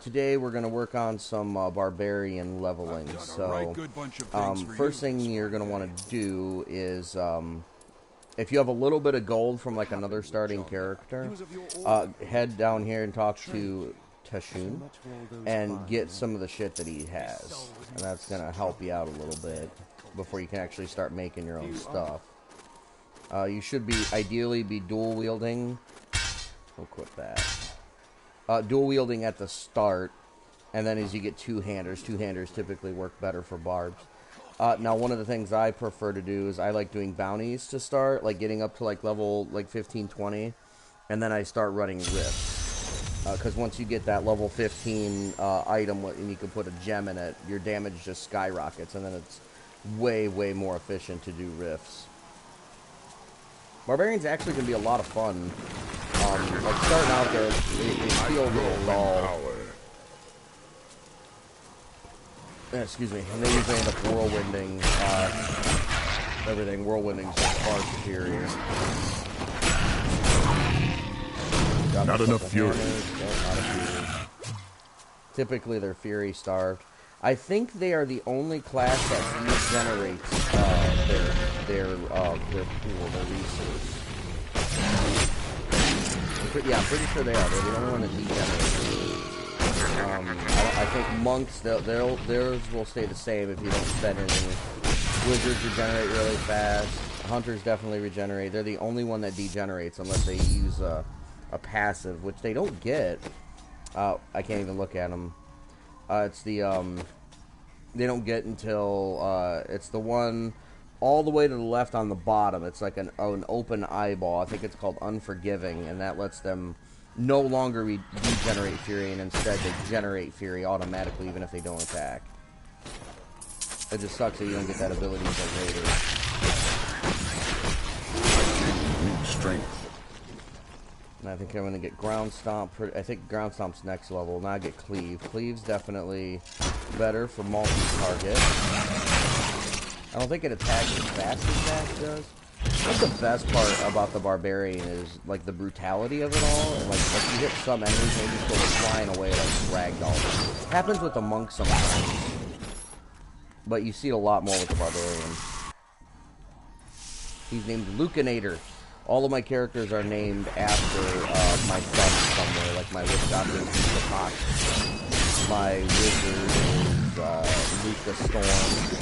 Today we're going to work on some Barbarian leveling. So, first thing you're going to want to do is, if you have a little bit of gold from like another starting character, head down here and talk to Tashun and get some of the shit that he has. And that's going to help you out a little bit before you can actually start making your own stuff. You should ideally be dual wielding. We'll quit that. Dual wielding at the start, and then as you get two-handers typically work better for barbs. Now, one of the things I prefer to do is I like doing bounties to start, like getting up to like level like 15, 20, and then I start running rifts. Because once you get that level 15 item and you can put a gem in it, your damage just skyrockets, and then it's way, way more efficient to do rifts. Barbarian's actually going to be a lot of fun. Like starting out there, they feel a little dull. Excuse me. And they usually end up whirlwinding everything. Whirlwinding's just far superior. Not enough fury. Not enough fury. Typically, they're fury starved. I think they are the only class that regenerates their pool, their resource. Yeah, I'm pretty sure they are. They're the only one that degenerates. I think monks, theirs will stay the same if you don't spend anything. Wizards regenerate really fast. Hunters definitely regenerate. They're the only one that degenerates unless they use a passive, which they don't get. I can't even look at them. It's the they don't get until it's the one all the way to the left on the bottom. It's like an open eyeball. I think it's called Unforgiving, and that lets them no longer regenerate fury, and instead they generate fury automatically even if they don't attack. It just sucks that you don't get that ability until later. Strength. And I think I'm going to get Ground Stomp. I think Ground Stomp's next level. Now I get Cleave. Cleave's definitely better for multi-target. I don't think it attacks as fast as that does. I think the best part about the Barbarian is, like, the brutality of it all. And, like you hit some enemies, they just go flying away like ragdoll. It happens with the monk sometimes. But you see it a lot more with the Barbarian. He's named Lucanator. All of my characters are named after my son somewhere, like my witch doctor is the Fox. My wizard is Luca Storm.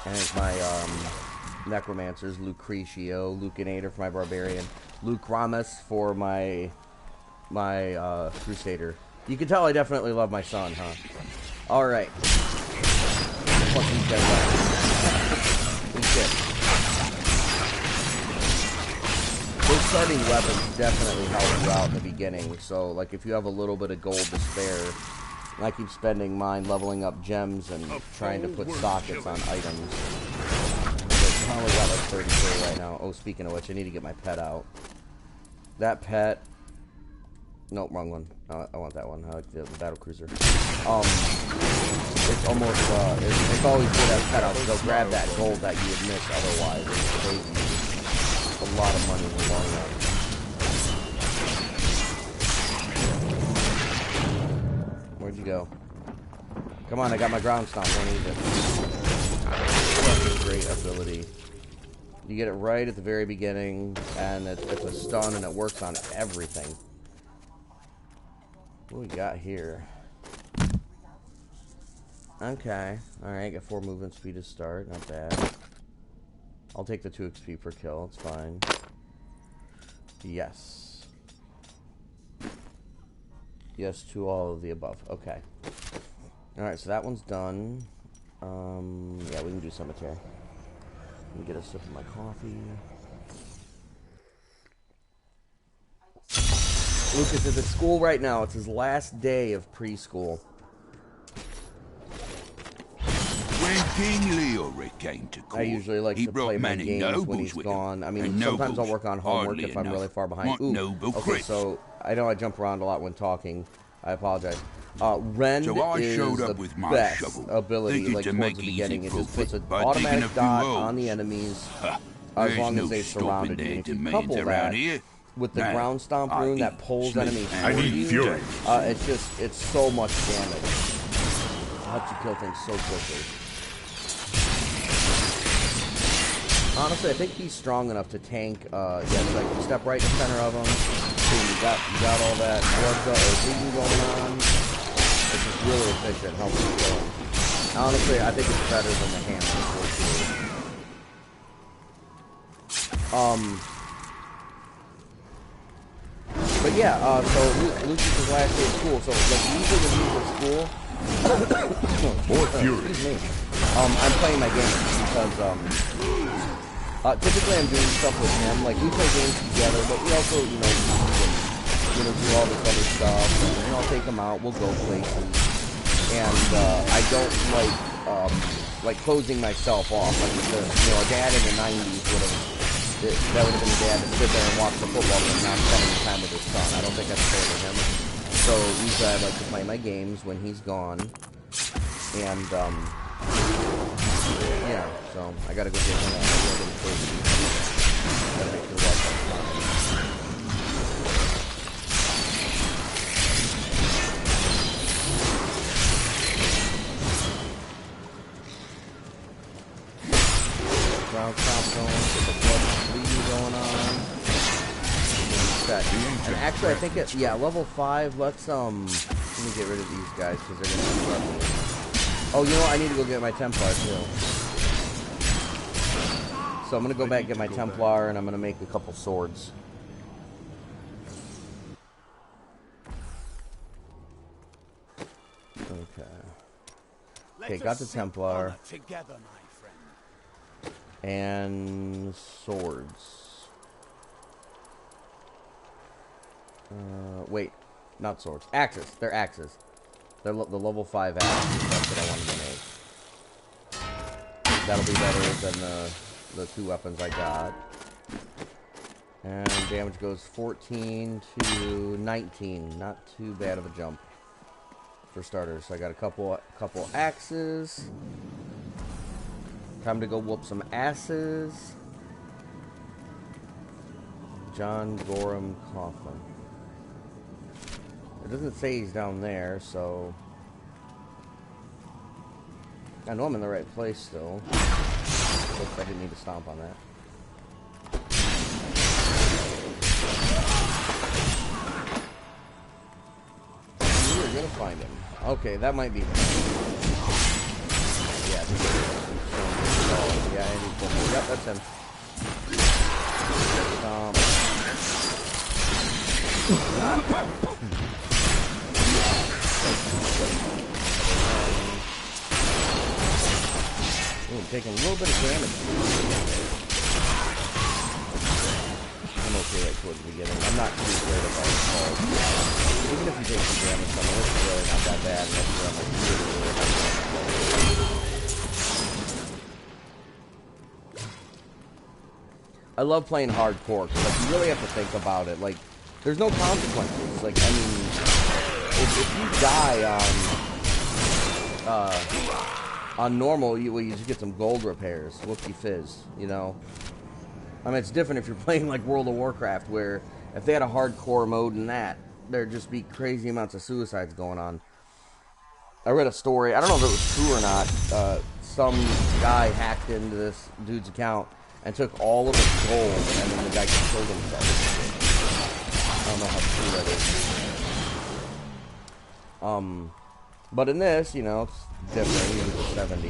And my necromancer's Lucretio, Lucanator for my barbarian, Luke Ramus for my crusader. You can tell I definitely love my son, huh? All right. Fucking dead Those starting weapons definitely help you out in the beginning. So, like, if you have a little bit of gold to spare, I keep spending mine leveling up gems and trying to put sockets on items. So I only got like 30k right now. Oh, speaking of which, I need to get my pet out. That pet... Nope, wrong one. I want that one. I like the battle cruiser. It's almost, it's always good to have pet out, because they'll grab that gold that you would miss otherwise. It's crazy. A lot of money in the long run. Where'd you go? Come on, I got my ground stomp. Don't need it. That's a great ability. You get it right at the very beginning, and it's a stun, and it works on everything. What we got here? Okay. Alright, got 4 movement speed to start. Not bad. I'll take the 2 XP per kill. It's fine. Yes. Yes to all of the above. Okay. Alright, so that one's done. Yeah, we can do cemetery. Let me get a sip of my coffee. Lucas is at school right now. It's his last day of preschool. When King Leoric came to court, I usually like to play my games when he's gone. I mean, sometimes I'll work on homework if I'm really far behind. Ooh, okay, so I know I jump around a lot when talking. I apologize. Rend is the best ability, like, towards the beginning. It just puts an automatic dot on the enemies as long as they surrounded you. If you couple that with the ground stomp rune that pulls enemies I need fury. It's so much damage. It helps you kill things so quickly. Honestly, I think he's strong enough to tank. Yeah, so like you step right in the center of him. So you got all that blood or bleeding going on. It's just really efficient, helps you kill him. Honestly, I think it's better than the hammer. But yeah, so Lucius' last day of school. So like usually when he's at school, More fury. excuse me. I'm playing my games because typically I'm doing stuff with him. Like we play games together, but we also do all this other stuff. And I'll take him out. We'll go places. And I don't like closing myself off. Like a dad in the '90s would have. That would have been dad to sit there and watch the football game, not spending time with his son. I don't think that's fair to him. So usually I like to play my games when he's gone. And yeah, so I gotta go get him out. Gotta make sure watch that. Ground stomp going, get the blood bleeding going on. And actually, I think it's level 5. Let's let me get rid of these guys because they're gonna interrupt me. Oh, you know what? I need to go get my Templar too. So I'm gonna go back and get my Templar, and I'm gonna make a couple swords. Okay, got the Templar. And swords. Wait, not swords. Axes. They're axes. They're the level 5 axes. That's what I wanted to make. That'll be better than the 2 weapons I got. And damage goes 14 to 19. Not too bad of a jump for starters. So I got a couple axes. Time to go whoop some asses. John Gorham Coughlin. It doesn't say he's down there, so I know I'm in the right place still. Oops, I didn't need to stomp on that. We're gonna find him. Okay, that might be him. Yeah, I need to. Yep, that's him. Ooh, I'm taking a little bit of damage. I'm okay right towards the beginning. I'm not too scared of our calls. Even if you take some damage from it, it's really not that bad unless you're on like really I love playing hardcore because like, you really have to think about it. Like, there's no consequences. Like, I mean, if you die on normal, you just get some gold repairs. Whoopsie fizz, you know? I mean, it's different if you're playing like World of Warcraft, where if they had a hardcore mode in that, there'd just be crazy amounts of suicides going on. I read a story, I don't know if it was true or not, some guy hacked into this dude's account and took all of his gold, and then the guy killed himself. I don't know how true that is. But in this, you know, it's different. He was a 70.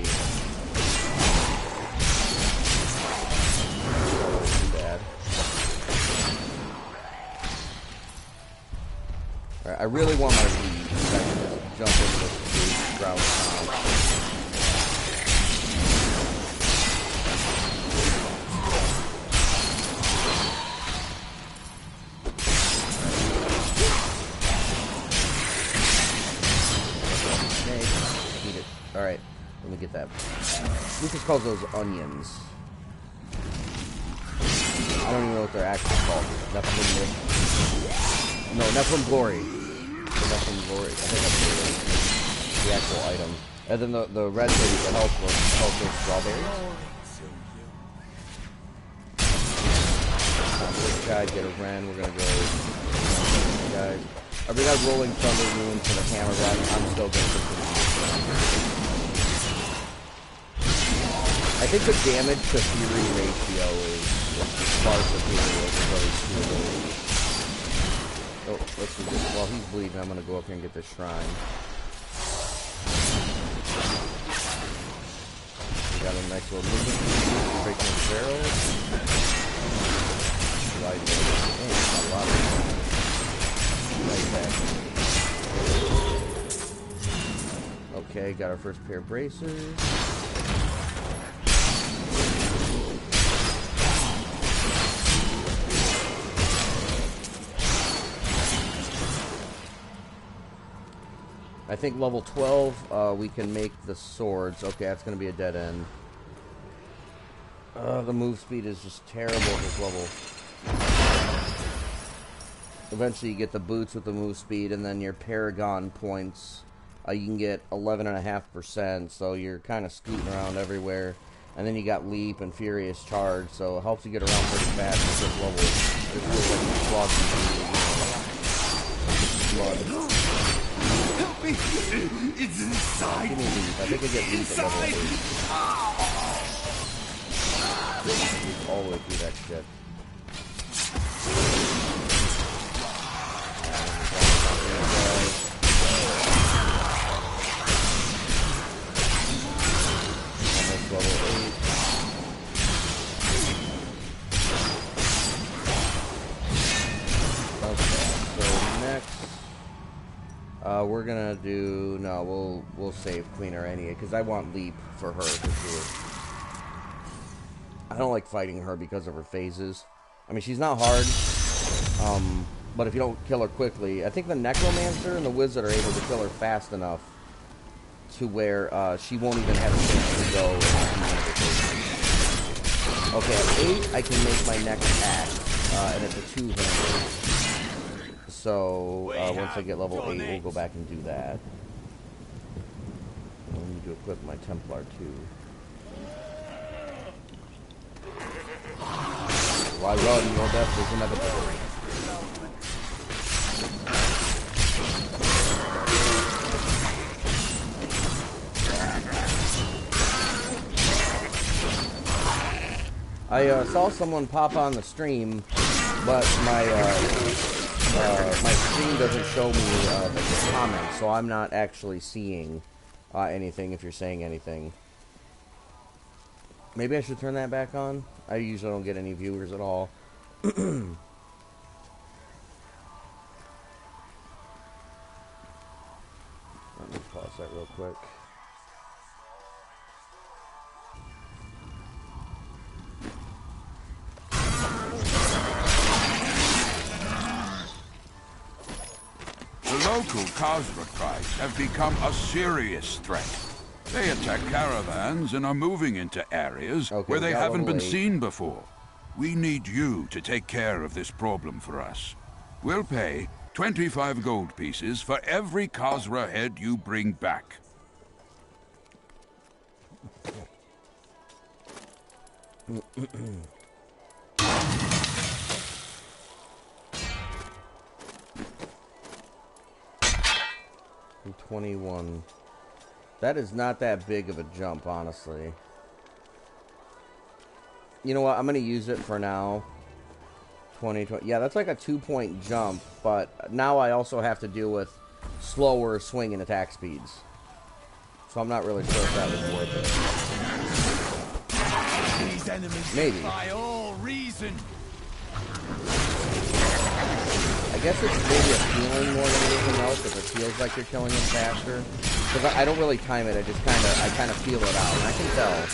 Too bad. Alright, I really want my lead. I can just jump into this ground stomp. Alright, let me get that. Lucas calls those onions. I don't even know what they're actually called. Nephilim. No, Nephilim Glory. Nephilim Glory. I think that's the actual item. And then the red thing, the health was strawberries. guy, get a Ren. We're gonna go. Guys, we got Rolling Thunder Rune for the hammer, but I'm still gonna continue. I think the damage to Fury ratio is far superior to those two. Oh, let's do this. While he's bleeding, I'm gonna go up here and get this shrine. Got a nice little movement. Breaking his barrels. Right there. A lot of right back. Okay, got our first pair of bracers. I think level 12, we can make the swords. Okay, that's going to be a dead end. The move speed is just terrible at this level. Eventually you get the boots with the move speed, and then your Paragon points. You can get 11.5%, so you're kind of scooting around everywhere. And then you got Leap and Furious Charge, so it helps you get around pretty fast at this level. It feels like you're slogging through, blood. Help me! It's inside! Give me Leap. I think I get Leap at level 8. Leap all the way through that shit. Almost level 8. Okay, so next... we're gonna do... No, we'll save Cleaner anyway, because I want Leap for her, for sure. I don't like fighting her because of her phases. I mean, she's not hard, but if you don't kill her quickly... I think the Necromancer and the Wizard are able to kill her fast enough to where she won't even have a chance to go into one of the phases. Okay, at 8, I can make my next axe, and it's a 2-handed. So, once I get level 8, we'll go back and do that. I need to equip my Templar, too. Why run? Your death is inevitable. I saw someone pop on the stream, but my screen doesn't show me the comments, so I'm not actually seeing anything if you're saying anything. Maybe I should turn that back on? I usually don't get any viewers at all. Let me pause that real quick. The local Khazra tribes have become a serious threat. They attack caravans and are moving into areas where they haven't been seen before. We need you to take care of this problem for us. We'll pay 25 gold pieces for every Khazra head you bring back. And 21. That is not that big of a jump, honestly. You know what? I'm going to use it for now. 20. Yeah, that's like a 2-point jump, but now I also have to deal with slower swing and attack speeds. So I'm not really sure if that was worth it. These enemies maybe. By all reason. I guess it's maybe a feeling more than anything else, if it feels like you're killing them faster. Because I don't really time it, I kind of feel it out, and I can tell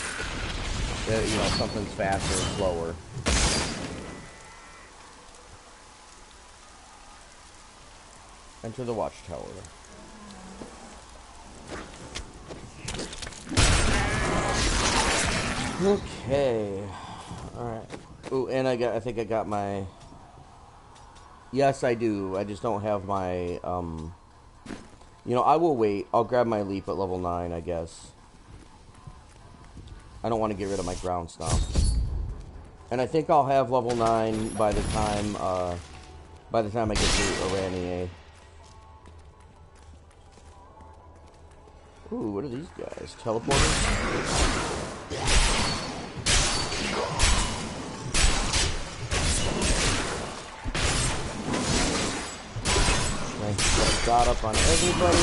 that, you know, something's faster or slower. Enter the watchtower. Okay. Alright. Ooh, and I think I got my... Yes, I do. I just don't have my, You know, I will wait. I'll grab my leap at level 9, I guess. I don't want to get rid of my ground stomp. And I think I'll have level 9 by the time I get to Iranier. Ooh, what are these guys? Teleporters? Nice. Got up on everybody.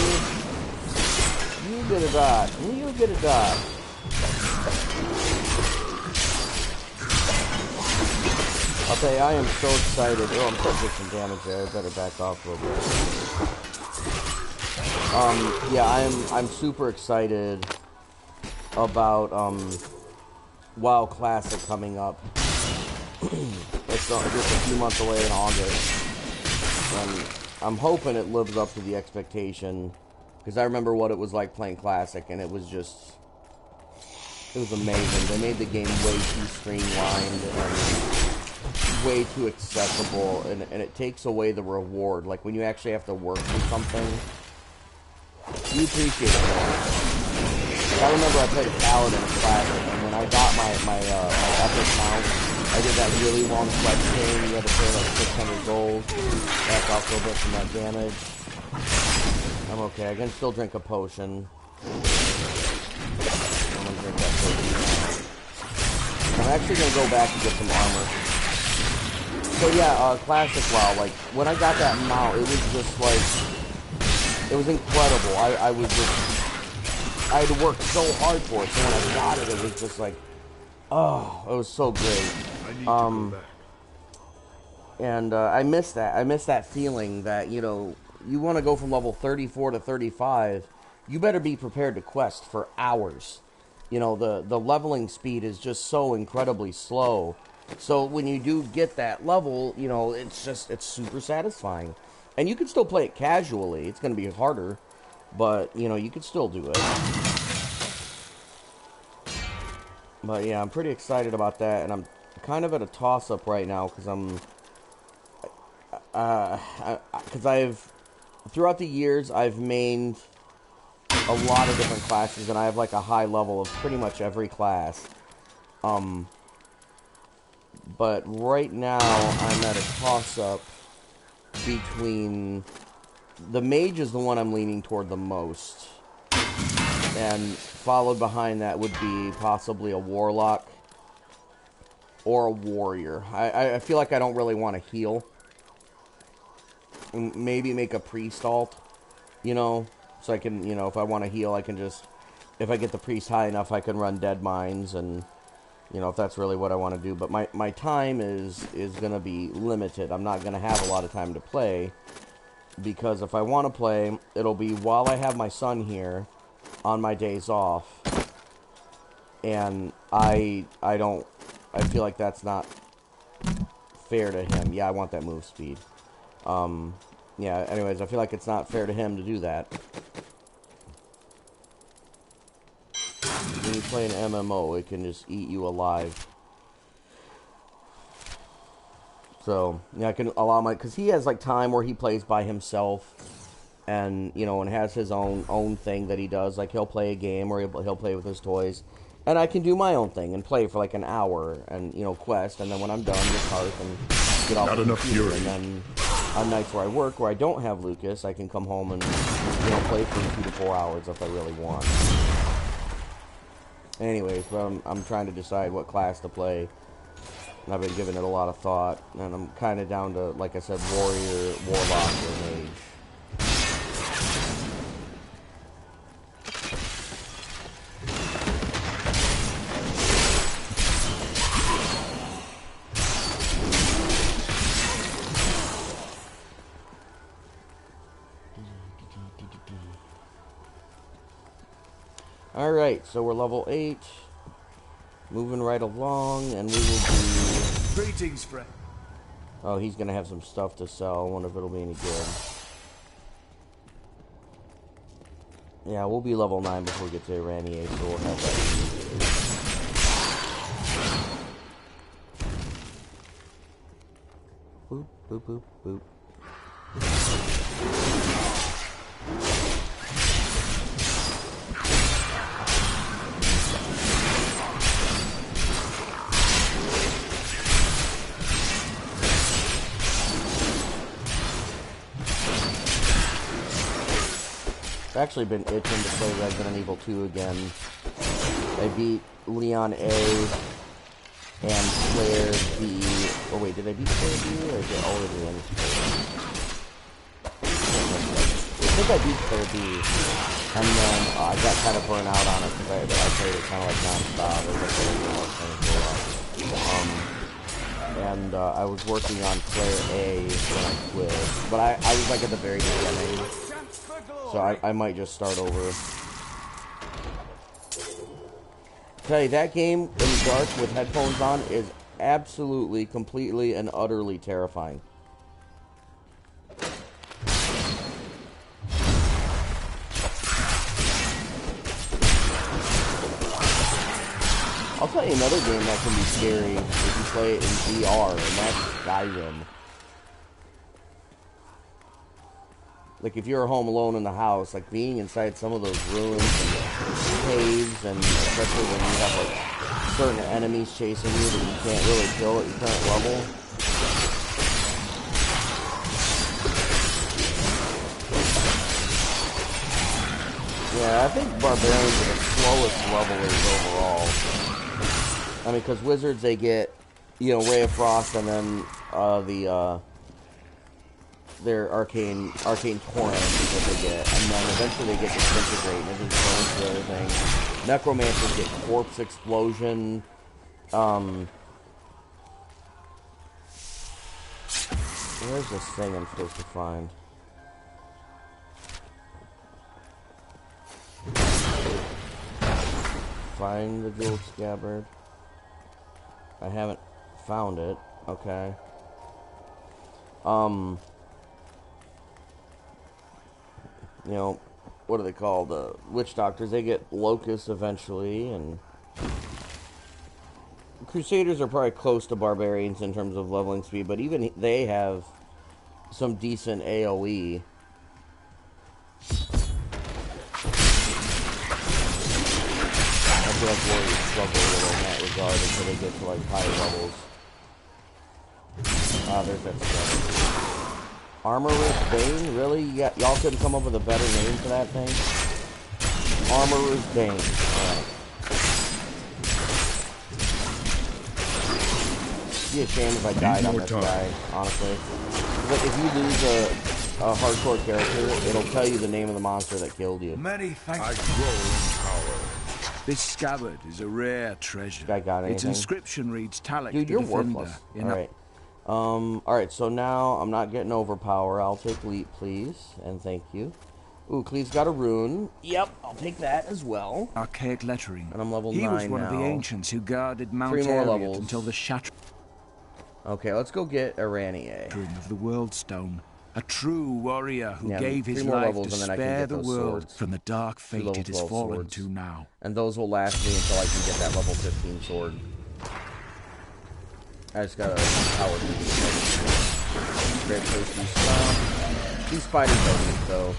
You get a dot. You get a dot. I'll tell you, I am so excited. Oh, I'm starting to get some damage there. I better back off a little bit. Yeah, I'm super excited about WoW Classic coming up. It's just a few months away in August, and I'm hoping it lives up to the expectation, because I remember what it was like playing Classic, and it was amazing. They made the game way too streamlined and way too accessible, and it takes away the reward. Like, when you actually have to work for something, you appreciate it more. Like, I remember I played a Paladin in Classic, and when I got my epic mount, I did that really long quest thing. You had to pay like 600 gold. Back off a little bit from that damage. I'm okay. I can still drink a potion. I'm gonna drink that potion now. I'm actually gonna go back and get some armor. So yeah, Classic WoW, like, when I got that mount, it was just like, it was incredible. I had to work so hard for it, so when I got it, it was just like, oh, it was so great. I need to go back. And I miss that. I miss that feeling that, you know, you want to go from level 34 to 35, you better be prepared to quest for hours. You know, the leveling speed is just so incredibly slow. So when you do get that level, you know, it's super satisfying. And you can still play it casually. It's going to be harder, but, you know, you can still do it. But yeah, I'm pretty excited about that, and I'm kind of at a toss-up right now, because throughout the years, I've mained a lot of different classes, and I have like a high level of pretty much every class. But right now, I'm at a toss-up between... The mage is the one I'm leaning toward the most. And followed behind that would be possibly a warlock or a warrior. I feel like I don't really want to heal. Maybe make a priest alt, you know, so I can, you know, if I want to heal, I can just, if I get the priest high enough, I can run dead mines, and, you know, if that's really what I want to do. But my time is going to be limited. I'm not going to have a lot of time to play, because if I want to play, it'll be while I have my son here on my days off, and I feel like that's not fair to him. Yeah, I want that move speed. Yeah, anyways, I feel like it's not fair to him to do that. When you play an MMO, it can just eat you alive. So, yeah, I can allow because he has, like, time where he plays by himself, and, you know, and has his own thing that he does. Like, he'll play a game, or he'll play with his toys, and I can do my own thing and play for, like, an hour, and, you know, quest, and then when I'm done, get heart and get off the computer, and then on nights where I work, where I don't have Lucas, I can come home and, you know, play for 2 to 4 hours if I really want. Anyways, but I'm trying to decide what class to play, and I've been giving it a lot of thought, and I'm kind of down to, like I said, warrior, warlock, or mage. Alright, so we're level 8, moving right along, and we will be... Greetings, friend. Oh, he's gonna have some stuff to sell. I wonder if it'll be any good. Yeah, we'll be level 9 before we get to Iranier, so we'll have that. Boop, boop, boop, boop. actually been itching to play Resident Evil 2 again. I beat Leon A and Claire B. Oh wait, did I beat Claire B or did all of the ones? I think I beat Claire B. And then I got kind of burnt out on it because I played it kind of like non-stop. It was and I was working on Claire A when I quit. But I was like at the very beginning. So I might just start over. Tell you, that game in the dark with headphones on is absolutely, completely, and utterly terrifying. I'll tell you another game that can be scary if you play it in VR, and that's Skyrim. Like, if you're home alone in the house, like, being inside some of those ruins and caves, and especially when you have, like, certain enemies chasing you that you can't really kill at your current level. Yeah, I think Barbarians are the slowest levelers overall. I mean, because Wizards, they get, you know, Ray of Frost, and then, their arcane torrent that they get, and then eventually they get disintegrate, and it just turns to everything. Necromancers get corpse explosion. Where's this thing I'm supposed to find? Find the jeweled scabbard. I haven't found it. Okay. You know, what are they called? Witch doctors. They get locusts eventually, and Crusaders are probably close to Barbarians in terms of leveling speed, but even they have some decent AoE. I feel like warriors struggle a little in that regard until they get to like higher levels. Ah, there's that stuff. Armorer's Bane? Really? Y'all couldn't come up with a better name for that thing? Armorer's Bane. Alright. It'd be a shame if I died on this guy, honestly. Like, if you lose a hardcore character, it'll tell you the name of the monster that killed you. Many thanks. I grow in power. This scabbard is a rare treasure. Guy got anything? Its inscription reads Talek. Dude, you're worthless. Alright. Alright, so now I'm not getting overpower. I'll take Leap, please. And thank you. Ooh, Cleve's got a rune. Yep, I'll take that as well. Archaic lettering. And I'm level 9 now. He was one now. of the ancients who guarded Mount 3 more Ariat levels. until the shattering Okay, let's go get Aranier. of the World Stone. A true warrior who gave his 3 more life levels, to and then I can spare get the those world swords. from the dark fate level it has 12 fallen swords. to now. And those will last me until I can get that level 15 sword. I just gotta power these. Great place to stop. These spiders don't need though.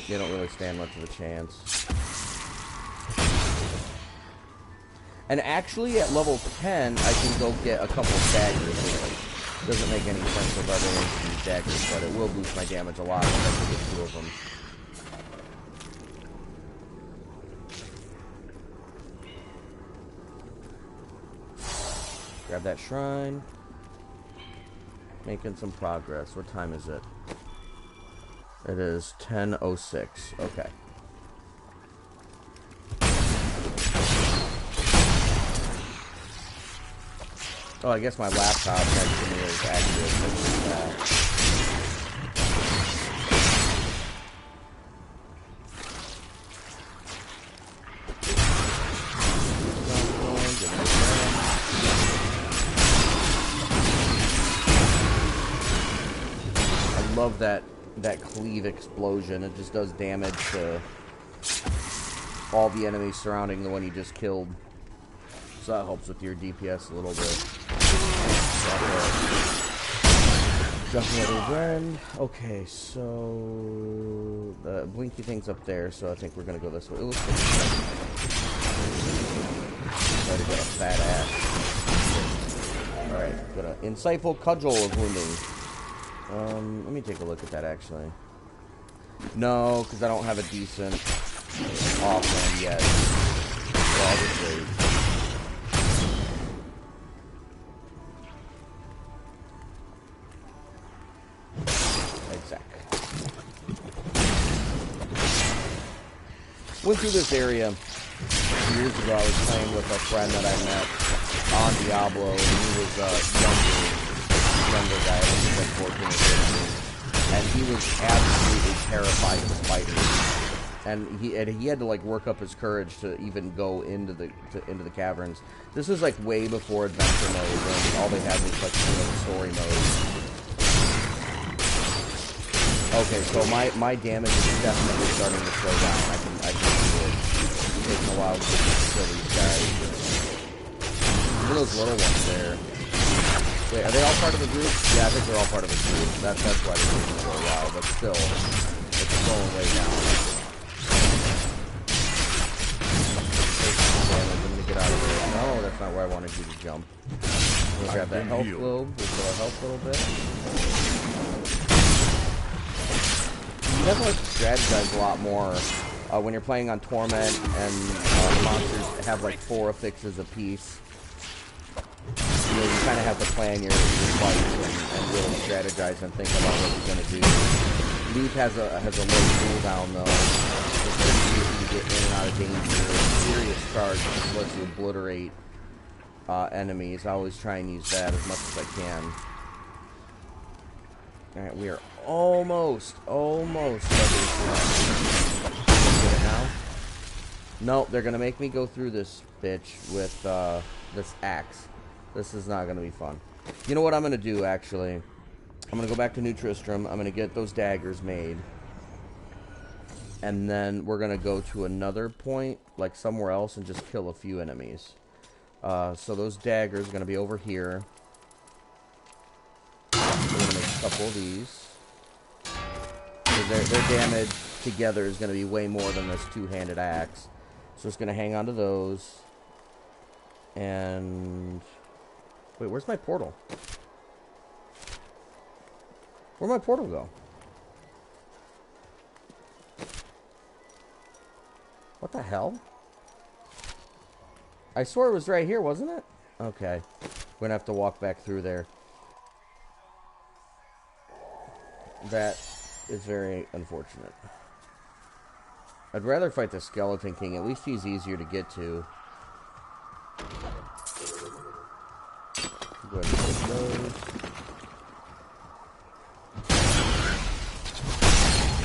They don't really stand much of a chance. And actually, at level 10, I can go get a couple daggers. Doesn't make any sense if I don't use daggers, but it will boost my damage a lot if I can get 2 of them. Grab that shrine. Making some progress. What time is it? It is 10:06. Okay. Oh, I guess my laptop actually is accurate. I love that cleave explosion. It just does damage to all the enemies surrounding the one you just killed. So that helps with your DPS a little bit. Definitely rend. Okay, so the blinky thing's up there, so I think we're gonna go this way. It looks like try to get a fat ass. Alright, got an insightful cudgel of wounding. Let me take a look at that actually. No, because I don't have a decent offhand yet. So I'll just wait. Exactly. Went through this area years ago. I was playing with a friend that I met on Diablo, and he was a younger guy, I think he was like 14 or 15, and he was absolutely terrified of spiders. And he had to like work up his courage to even go into the caverns. This was like way before adventure mode, and all they had was like the story mode. Okay, so my damage is definitely starting to slow down. I can see it. It's taking a while to kill these guys. Look at those little ones there. Wait, are they all part of the group? Yeah, I think they're all part of the group. That's why they're taking a little while, but still, it's slowing way down. I'm gonna get out of there. No, that's not where I wanted you to jump. We'll grab that health globe. We'll fill our health a little bit. You definitely have to strategize a lot more when you're playing on Torment, and monsters have like 4 affixes apiece. You know, you kind of have to plan your fights and really strategize and think about what you're going to do. Leap has a low cooldown though. It's pretty easy to get in and out of danger. Serious charge just lets you obliterate enemies. I always try and use that as much as I can. Alright, we are almost ready to get it now. Nope, they're gonna make me go through this bitch with this axe. This is not gonna be fun. You know what I'm gonna do, actually? I'm gonna go back to New Tristram. I'm gonna get those daggers made. And then we're gonna go to another point, like somewhere else, and just kill a few enemies. So those daggers are gonna be over here. We're gonna make a couple of these. Their damage together is going to be way more than this two-handed axe. So it's going to hang on to those. And... wait, where's my portal? Where'd my portal go? What the hell? I swore it was right here, wasn't it? Okay. We're going to have to walk back through there. That is very unfortunate. I'd rather fight the Skeleton King. At least he's easier to get to. Go ahead and take those.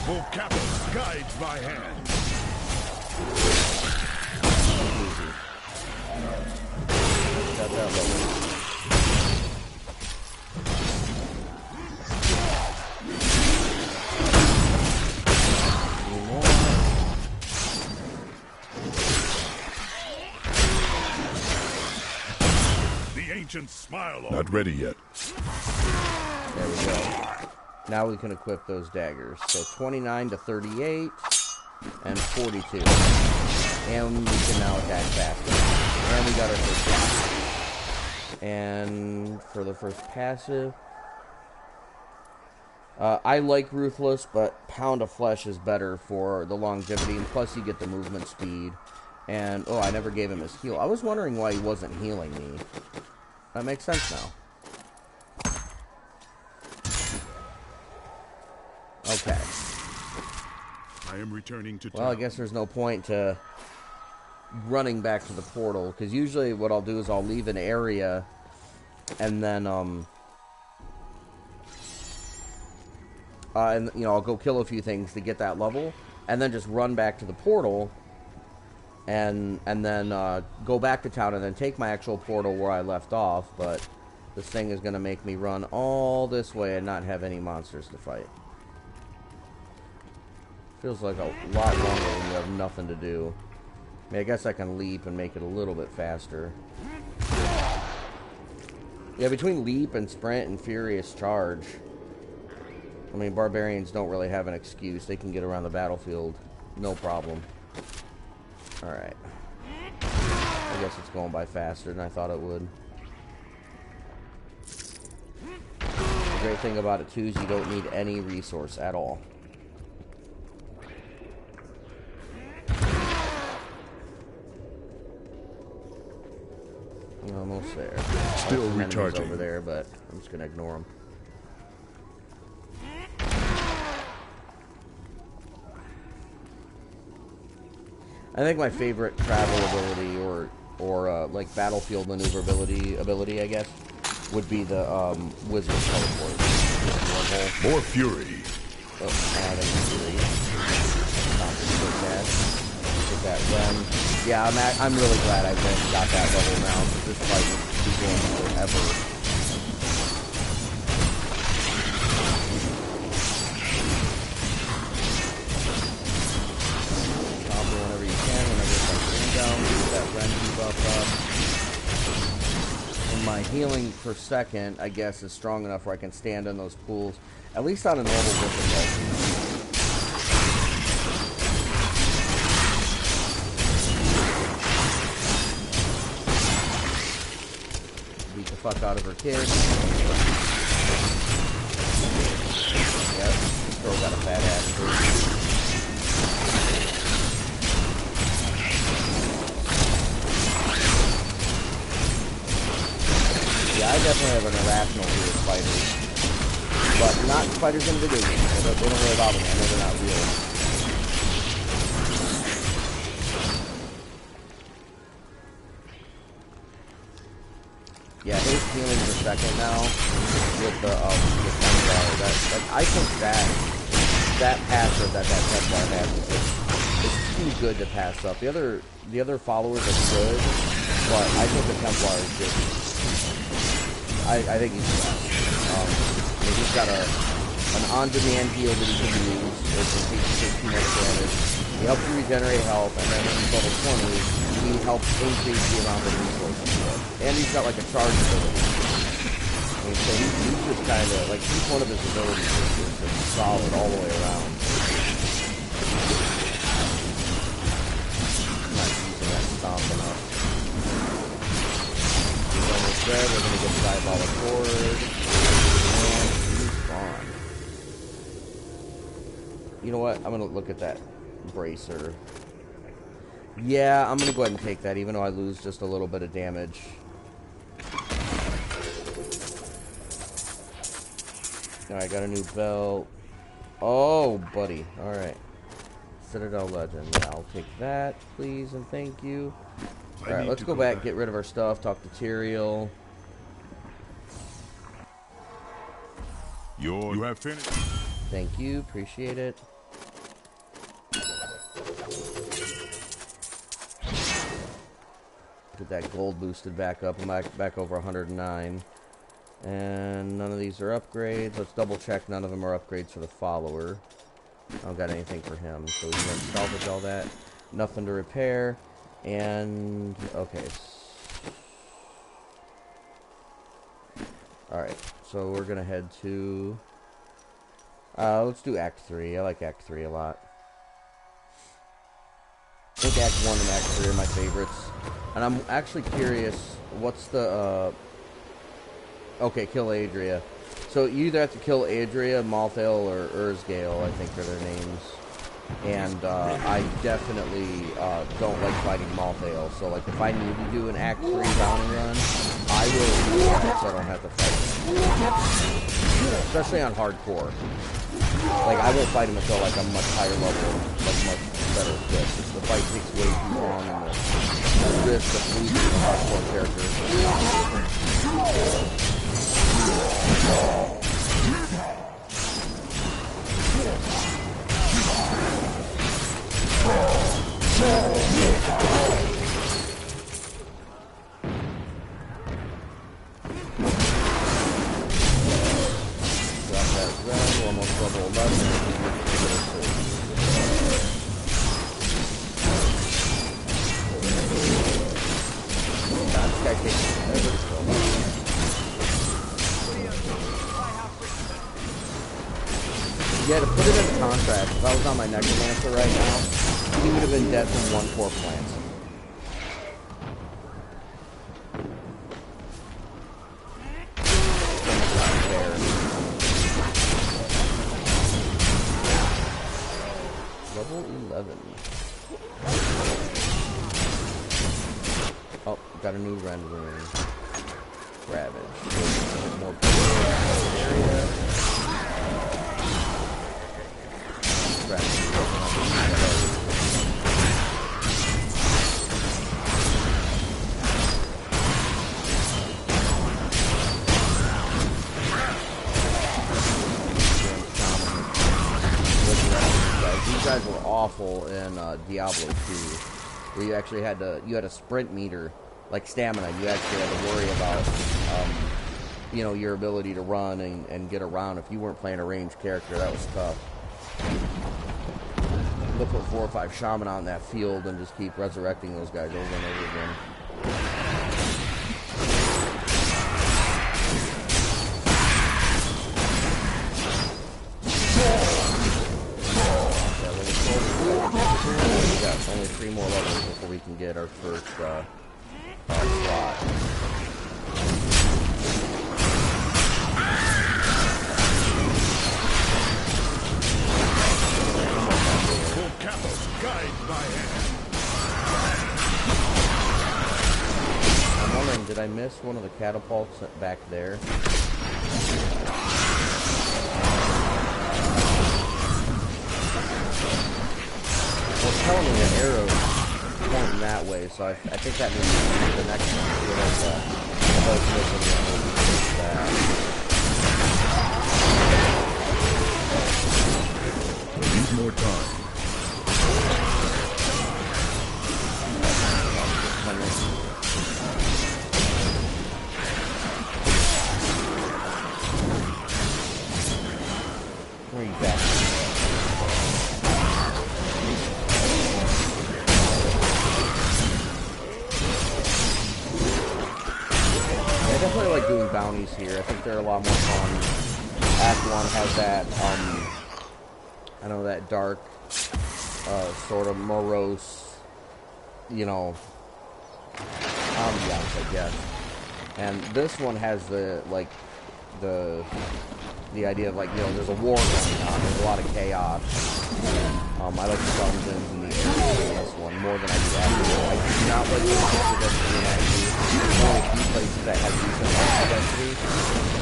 Full capital guides my hand. Easy. Got that level. Smile on. Not ready yet. There we go. Now we can equip those daggers. So 29 to 38 and 42. And we can now attack faster. And we got our first passive. And for the first passive, I like Ruthless, but Pound of Flesh is better for the longevity, and plus you get the movement speed. And, oh, I never gave him his heal. I was wondering why he wasn't healing me. That makes sense now. Okay. I am returning to town. Well, I guess there's no point to running back to the portal, because usually what I'll do is I'll leave an area, and then, and, you know, I'll go kill a few things to get that level, and then just run back to the portal, and then go back to town and then take my actual portal where I left off, but this thing is going to make me run all this way and not have any monsters to fight. Feels like a lot longer when you have nothing to do. I mean, I guess I can leap and make it a little bit faster. Yeah, between leap and sprint and furious charge, I mean, barbarians don't really have an excuse. They can get around the battlefield, no problem. Alright. I guess it's going by faster than I thought it would. The great thing about it, too, is you don't need any resource at all. almost there. Still recharging. Over there, but I'm just gonna ignore them. I think my favorite travel ability, or like battlefield maneuverability ability, I guess, would be the Wizard Teleport. More fury. Oh, adding fury. Get that run. Yeah, I'm really glad I got that level now. This fight will be going forever. Whenever you can, whenever it's down, get that rend debuff up. And my healing per second, I guess, is strong enough where I can stand in those pools, at least on a normal difficulty. Beat the fuck out of her kid. Yep, still got a fat ass too. Yeah, I definitely have an irrational fear of spiders. But not spiders in video games. They don't really bother me. I know they're not real. Yeah, haste healing per second now with the Templar. I think that passive that Templar has is too good to pass up. The other followers are good, but I think the Templar is just. I think he's the best. He's got an on-demand heal that he can use in case you take too much damage. He helps you regenerate health, and then when he's level 20, he helps increase the amount of resources. And he's got like a charge ability. And so he's just kind of, like, each one of his abilities is just solid all the way around. I'm not using that stomp enough. We're going to get Diabolic Horde, and he's gone. You know what? I'm going to look at that Bracer. Yeah, I'm going to go ahead and take that, even though I lose just a little bit of damage. Alright, got a new belt. Oh, buddy. Alright. Citadel Legend. Yeah, I'll take that, please, and thank you. Alright, let's go back, get rid of our stuff, talk to Tyrael. You have finished. Thank you, appreciate it. Get that gold boosted back up. I'm back over 109. And none of these are upgrades. Let's double check none of them are upgrades for the follower. I don't got anything for him, so we can salvage all that. Nothing to repair. And okay. Alright, so we're gonna head to let's do Act 3. I like Act 3 a lot. I think Act 1 and Act 3 are my favorites. And I'm actually curious, what's the okay, kill Adria. So you either have to kill Adria, Malthael, or Urzgale, I think are their names. And I definitely don't like fighting Malthael. So like if I need to do an Act 3 bounty run, I will do that so I don't have to fight him. Especially on hardcore. Like I won't fight him until like I'm much higher level, like much better equipped. The fight takes way too long and the risk of losing the hardcore characters. Almost level 11. This guy takes forever to kill. Yeah, to put it in the contract, if I was on my Necromancer right now, he would have been dead from 1 core plant. Level 11. Oh, got a new rend room. Ravage. More area. These guys were awful in Diablo 2, where you actually had a sprint meter, like stamina. You actually had to worry about, you know, your ability to run and get around. If you weren't playing a ranged character, that was tough. They'll put 4 or 5 shaman out in that field and just keep resurrecting those guys over and over again. We got only 3 more levels before we can get our first slot. I'm wondering, did I miss one of the catapults back there? Well, it's telling me the arrow's pointing that way, so I think that means the next one. Need more time. Where are you back? I definitely like doing bounties here. I think they're a lot more fun. Act 1 has that, I know, that dark, sort of morose, you know, ambiance, I guess. And this one has the, like, the idea of, like, you know, there's a war going on, there's a lot of chaos. I like the dungeons and the areas in this one more than I do Act 2. I do not like the Destiny in Act 2. There's only a few places that have decent Destiny.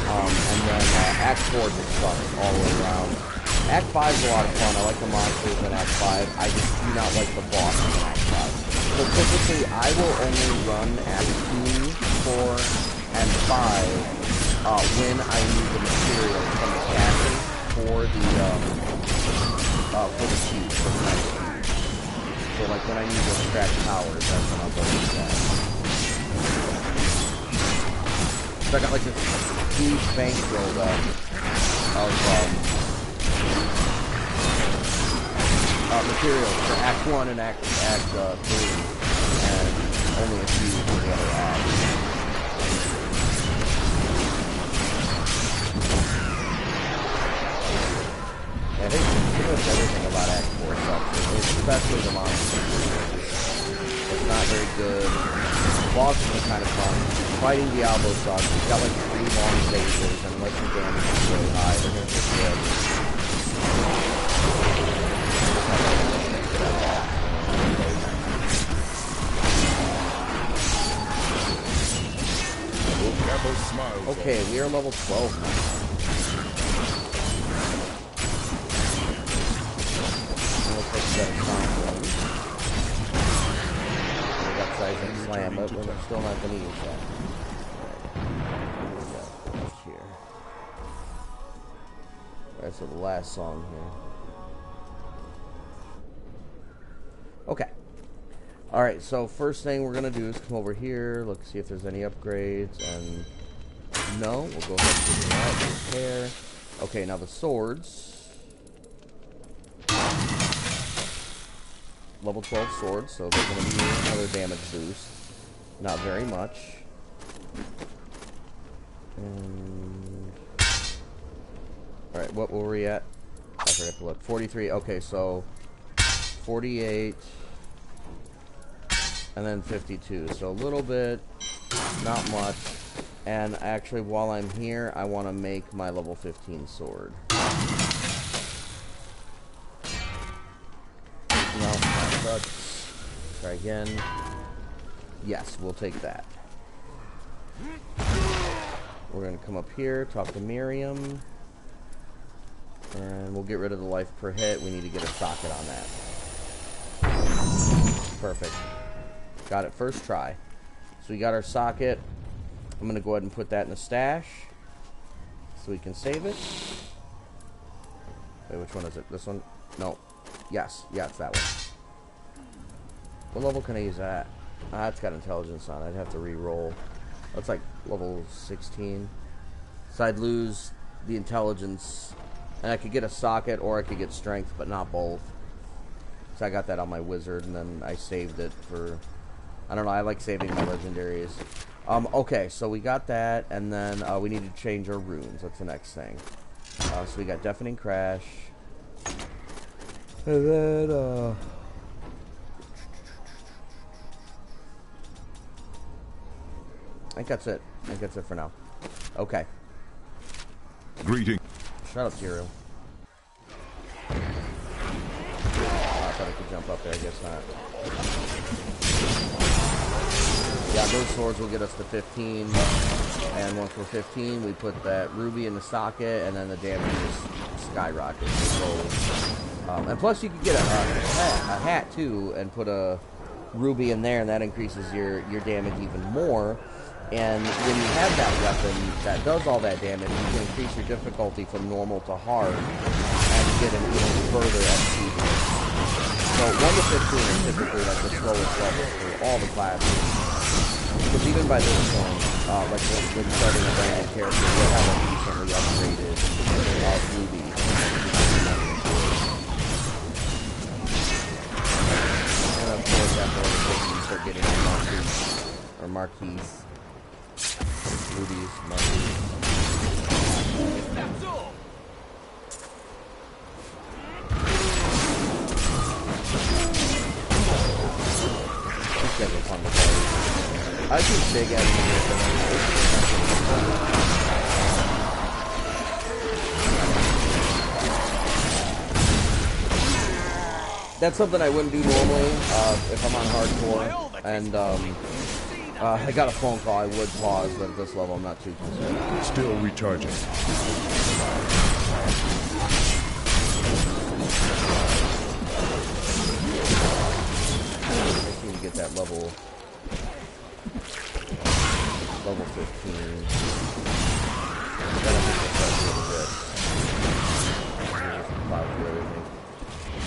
And then Act 4 just sucks all the way around. Act 5 is a lot of fun. I like the monsters in Act 5. I just do not like the bosses in Act 5. So typically, I will only run Act 2, 4, and 5 when I need the materials from the castle for the cube, for the night cube. So like when I need to extract powers, that's when I'll go do that. So I got like this huge bank build up of materials for Act 1 and Act 3, and only a few for the other acts. I think pretty much everything about Act 4 sucks, especially the monsters. It's not very good. The bosses are kind of fun. Fighting Diablo sucks. It's got like 3 long stages, and unless your damage is really high, they're going to get good. Okay, we are level 12 now. We got size and slam, but we're still not going to use that. Alright, here. Alright, so the last song here. Okay. Alright, so first thing we're going to do is come over here, look, see if there's any upgrades, and no, we'll go ahead and do that, repair. Okay, now the swords. Level 12 swords, so they're going to be another damage boost. Not very much. And alright, what were we at? I forgot to look. 43, okay, so 48 and then 52. So a little bit, not much. And actually, while I'm here, I want to make my level 15 sword. No, that sucks. Try again. Yes, we'll take that. We're going to come up here, talk to Miriam. And we'll get rid of the life per hit. We need to get a socket on that. Perfect. Got it first try. So we got our socket. I'm going to go ahead and put that in the stash so we can save it. Wait, which one is it? This one? No. Yes. Yeah, it's that one. What level can I use that? Ah, it's got intelligence on it. I'd have to re-roll. That's like level 16. So I'd lose the intelligence. And I could get a socket or I could get strength, but not both. So I got that on my wizard, and then I saved it for... I don't know, I like saving my legendaries. Okay, so we got that, and then we need to change our runes. That's the next thing. So we got Deafening Crash. And then, I think that's it. I think that's it for now. Okay. Greeting. Shut up, Zero. Oh, I thought I could jump up there. I guess not. Yeah, those swords will get us to 15. And once we're 15, we put that ruby in the socket, and then the damage just skyrockets. So, and plus, you could get a hat too, and put a ruby in there, and that increases your damage even more. And when you have that weapon that does all that damage, you can increase your difficulty from normal to hard and get an even further XP boost. So 1 to 15 is typically like the slowest level for all the classes. Because even by this point, like when starting a brand new character, you'll have a decently upgraded ruby. And of course, after level 15, you start getting marquise. Rubies, marquis. These guys are fun to play. I keep big at That's something I wouldn't do normally if I'm on hardcore. And I got a phone call, I would pause, but at this level I'm not too concerned. Still recharging. I just need to get that level 15. Then I think that's really good.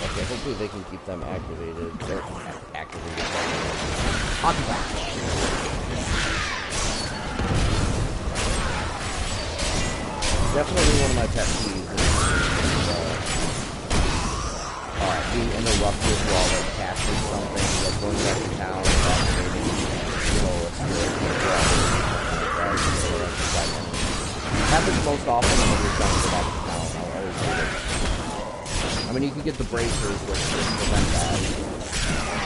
Okay, hopefully they can keep them activated. They're activated. Occupy. Definitely one of my pet peeves is being interrupted while like casting something, like going back to town, activating, a spirit, happens most often when you're trying to go back to town. I'll always do it. I mean, you can get the bracers, which prevent that.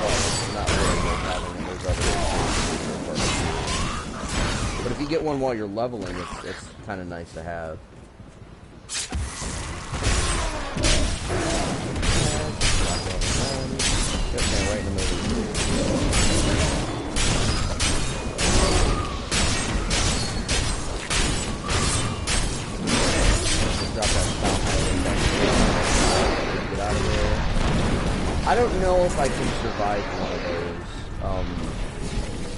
But it's not really worth having those other things. But if you get one while you're leveling, it's kind of nice to have. Okay, right in the middle. Drop that stop get out of there. I don't know if I can survive one of those.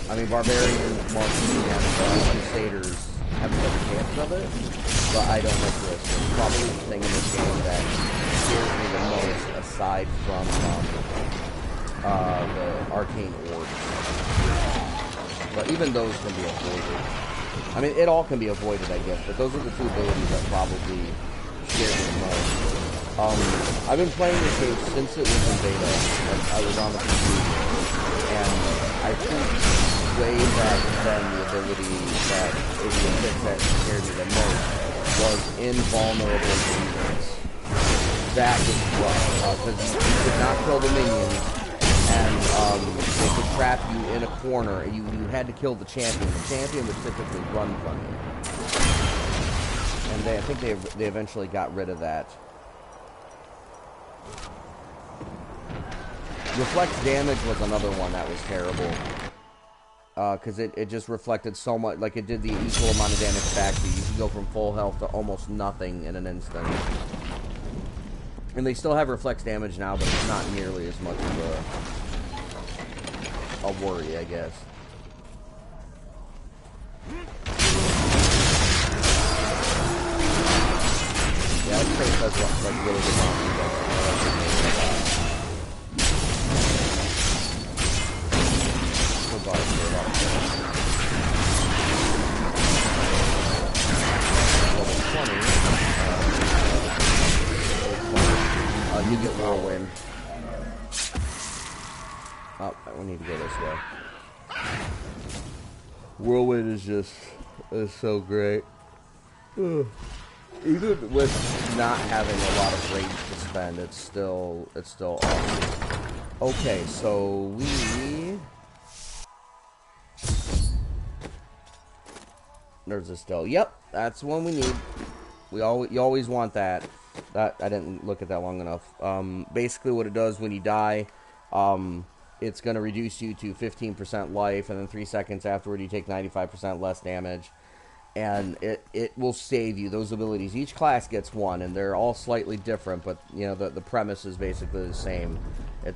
I mean, Barbarian, Marquis, and Crusaders have a better chance of it, but I don't like this. It's probably the thing in this game that scares me the most, aside from the arcane orbs. But even those can be avoided. I mean, it all can be avoided, I guess, but those are the two abilities that probably scare me the most. I've been playing this game since it was in beta, and I was on the computer, and I think way back then the ability that that scared me the most was invulnerable defense. That was rough, because you could not kill the minions, and they could trap you in a corner, and you had to kill the champion. The champion would typically run from you. And I think they eventually got rid of that. Reflect damage was another one that was terrible. because it just reflected so much, like it did the equal amount of damage back to you. You can go from full health to almost nothing in an instant. And they still have reflex damage now, but it's not nearly as much of a worry, I guess. Yeah, this face does look like really good damage. Level 20. You get Whirlwind. Oh, we need to go this way. Whirlwind is so great. Ugh. Even with not having a lot of rage to spend, it's still awesome. Okay, so there's a still. Yep, that's the one we need. You always want that. That I didn't look at that long enough. Basically, what it does when you die, it's going to reduce you to 15% life, and then 3 seconds afterward, you take 95% less damage. And it will save you those abilities. Each class gets one, and they're all slightly different, but you know the premise is basically the same. You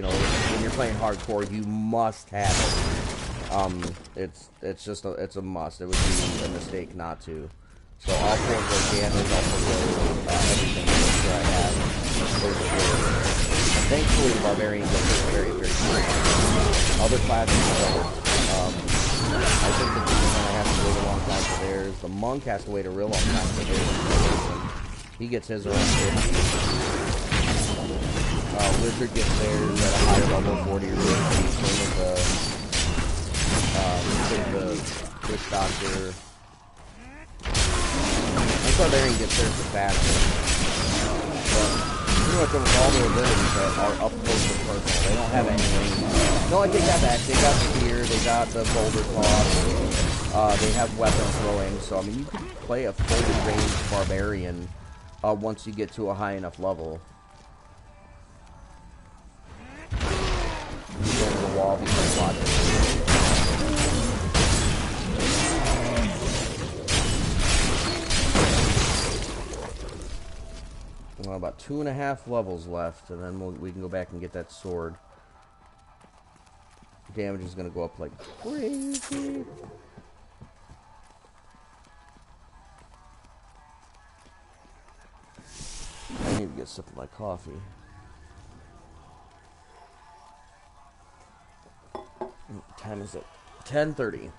know, when you're playing hardcore, you must have it. It's a must. It would be a mistake not to. So I'll forego damage, I'll forego everything that I have. Thankfully, the Barbarian gets very, very quick. Other classes don't. I think the Demon has to wait a long time for theirs. The Monk has to wait a real long time for theirs. He gets his around 50. Wizard gets theirs at a higher level, 40 or 50. Same with the Witch Doctor. And Barbarian gets theirs the faster. Pretty much almost all the abilities that are up close and personal. They don't have any range. No, like they got that. They got the spear, they got the boulder toss, they have weapon throwing. So, I mean, you can play a fully ranged Barbarian once you get to a high enough level. You go to the wall because watch it. Well, about 2.5 levels left, and then we can go back and get that sword. Damage is going to go up like crazy. I need to get something of my coffee. What time is it? 10:30.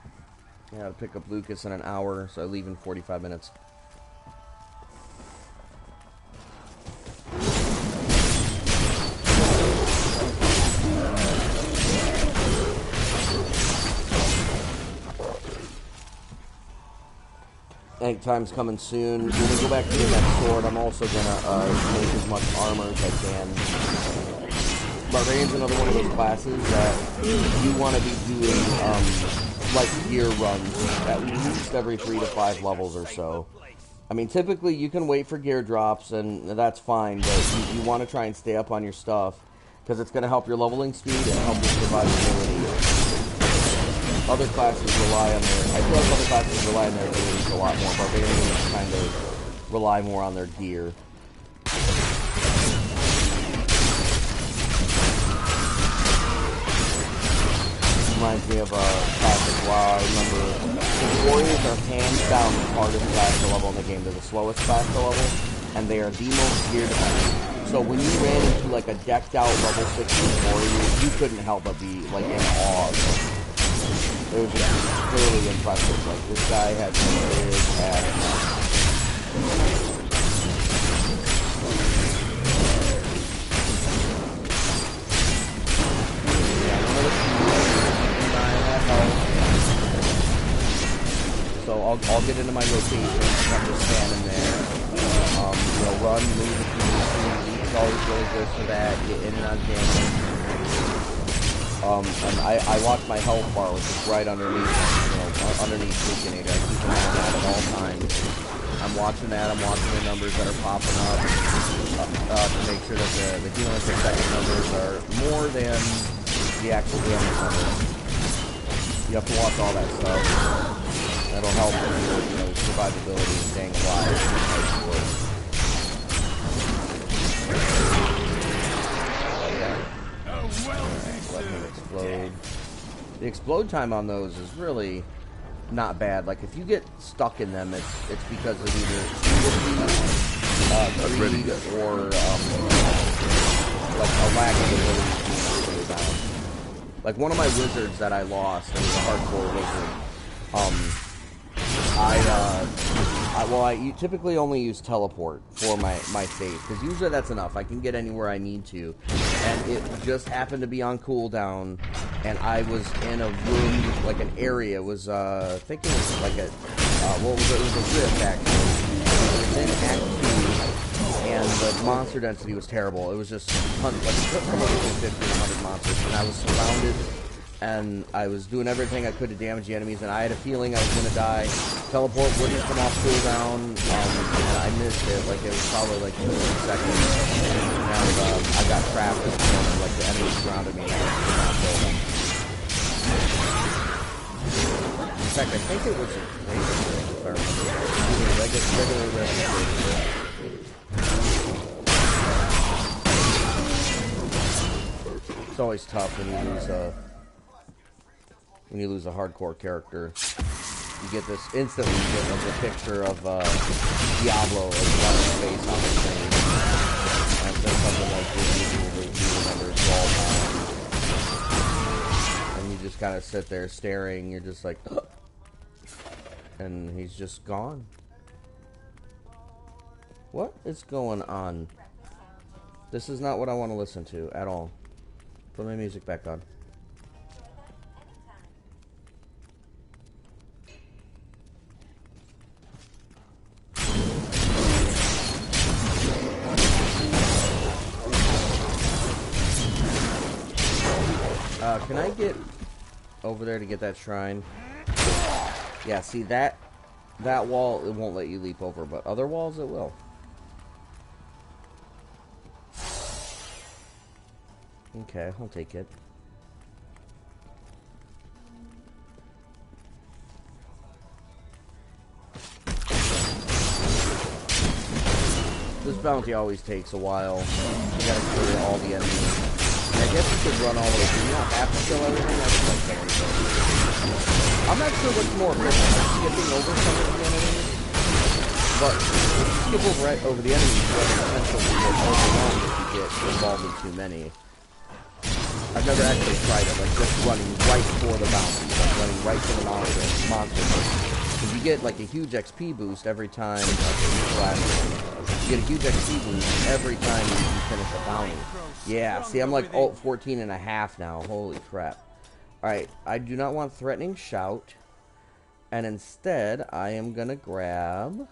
I gotta pick up Lucas in an hour, so I leave in 45 minutes. I think time's coming soon. When we go back to get that sword, I'm also gonna make as much armor as I can. Barbarian's another one of those classes that you want to be doing like gear runs at least every 3 to 5 levels or so. I mean, typically you can wait for gear drops, and that's fine, but you want to try and stay up on your stuff because it's going to help your leveling speed and help your survivability. Other classes rely on their... I feel like other classes rely on their abilities a lot more. Barbarians kind of rely more on their gear. Reminds me of a classic WoW. I remember the Warriors are hands down the hardest class to level in the game. They're the slowest class to level, and they are the most gear dependent. So when you ran into like a decked out level 16 Warrior, you couldn't help but be like in awe. It was just clearly impressive. Like, this guy had some big ass. So I'll get into my rotation. I'm just standing there. Run, move the community. It's always really good for that. Get in and out of damage. And I watch my health bar, which is right underneath, underneath Lucinator. I keep an eye on that at all times. I'm watching that. I'm watching the numbers that are popping up to make sure that the healing per second numbers are more than the actual damage numbers. You have to watch all that stuff. That'll help with your, you know, survivability and staying alive. Let him explode. The explode time on those is really not bad. Like, if you get stuck in them, it's because of either greed or like a lack of ability to slow down. Like, one of my wizards that I lost, and it was a hardcore wizard, I typically only use teleport for my save, because usually that's enough. I can get anywhere I need to, and it just happened to be on cooldown, and I was in a room, like an area, it was, I think it was like a, well, it was a rift, actually. It was in Act 2, and the monster density was terrible. It was just, like, somewhere between 50 and 100 monsters, and I was surrounded, and I was doing everything I could to damage the enemies, and I had a feeling I was going to die. Teleport wouldn't come off cooldown, and I missed it. Like, it was probably like 2 seconds, and I got trapped at the moment. Like, the enemies surrounded me, and I could not kill them. In fact, I think it was a if I remember. Regular It's always tough when you lose a hardcore character. You get this instantly, you get like a picture of Diablo as running face on the screen, and it says something like this: "You remember it's all time," and you just kind of sit there staring. You're just like, ugh. And he's just gone. What is going on? This is not what I want to listen to at all. Put my music back on. Can I get over there to get that shrine? Yeah, see that wall, it won't let you leap over, but other walls it will. Okay, I'll take it. This bounty always takes a while. You gotta clear all the enemies. And I guess you could run all the way through. You don't have to kill everything. I just like killing everything. I'm not sure what's more efficient, like skipping over some of the enemies. But if you skip over the enemies, you have the potential to get overwhelmed if you get involved in too many. I've never actually tried it, like just running right for the bounty, like running right to the monster. Because you get like a huge XP boost every time, you get a huge XP boost every time you finish a bounty. Yeah, see, I'm like 14 and a half now. Holy crap. Alright, I do not want Threatening Shout. And instead, I am going to grab...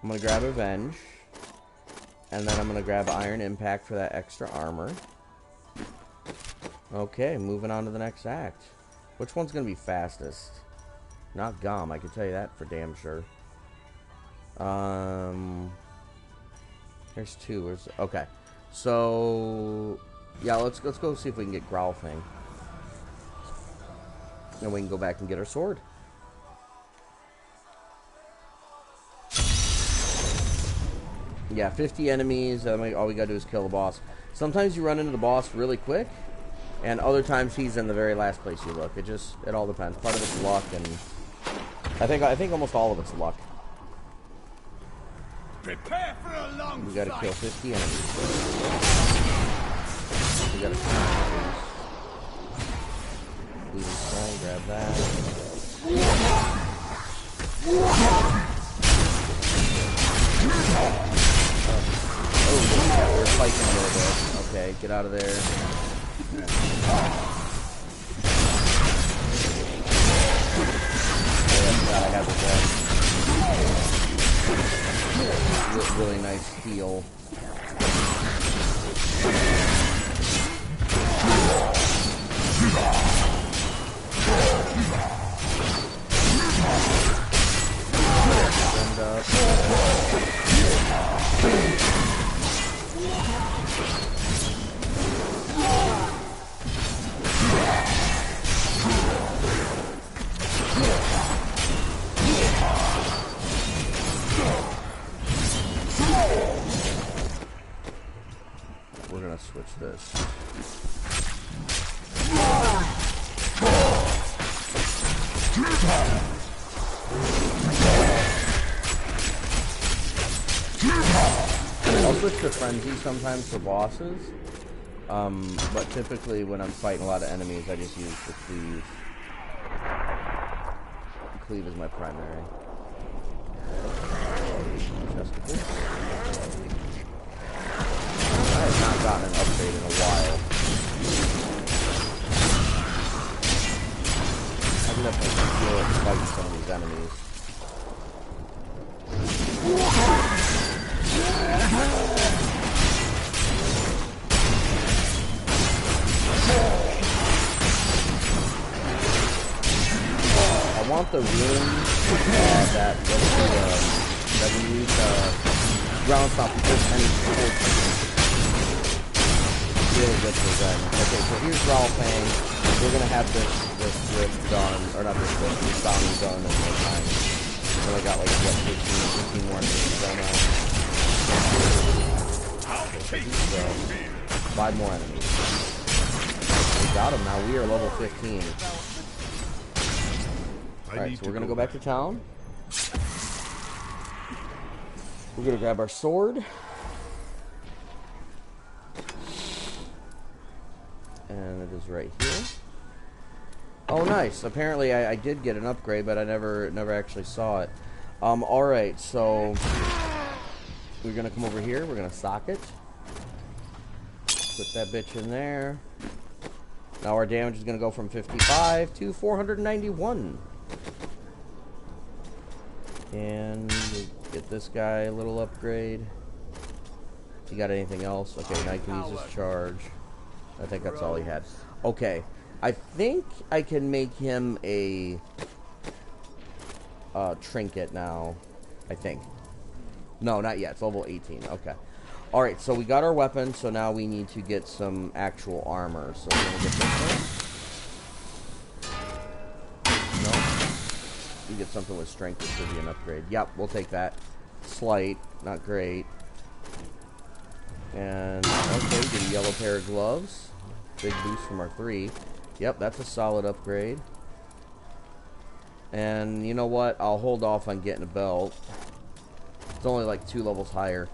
I'm going to grab Avenge. And then I'm going to grab Iron Impact for that extra armor. Okay, moving on to the next act. Which one's going to be fastest? Not Gom, I can tell you that for damn sure. There's two. Okay. So, yeah, let's go see if we can get Growlthing. Then we can go back and get our sword. Yeah, 50 enemies. All we gotta do is kill the boss. Sometimes you run into the boss really quick, and other times he's in the very last place you look. It all depends. Part of it's luck, and I think almost all of it's luck. Prepare for a long We gotta kill 50 enemies. We gotta Bleeding Stone, grab that. Oh, yeah, we're fighting a little bit. Okay, get out of there. I have the really nice heal. switch this. I'll switch to Frenzy sometimes for bosses, but typically when I'm fighting a lot of enemies, I just use the Cleave. Cleave is my primary. I have not gotten an upgrade in a while. I can definitely feel it fighting some of these enemies. I want the room that we use ground stop because any really good for them. Okay, so here's Ralphang. We're gonna have this rift done, or not this bounty done in no time. So I got like what 15 more enemies done now. Okay, so 5 more enemies. We got them now. We are level 15. Alright, so we're gonna go back to town. We're gonna grab our sword. And it is right here. Oh, nice. Apparently I did get an upgrade, but I never actually saw it. Alright, so we're gonna come over here, we're gonna sock it. Put that bitch in there. Now our damage is gonna go from 55 to 491. And get this guy a little upgrade. You got anything else? Okay, now you can use this charge. I think that's all he had. Okay, I think I can make him a trinket now. I think. No, not yet. It's level 18. Okay. Alright, so we got our weapon, so now we need to get some actual armor. So we're going to get this one. No? You get something with strength, it should be an upgrade. Yep, we'll take that. Slight, not great. And, okay, get a yellow pair of gloves. Big boost from our 3. Yep, that's a solid upgrade. And, you know what? I'll hold off on getting a belt. It's only like 2 levels higher.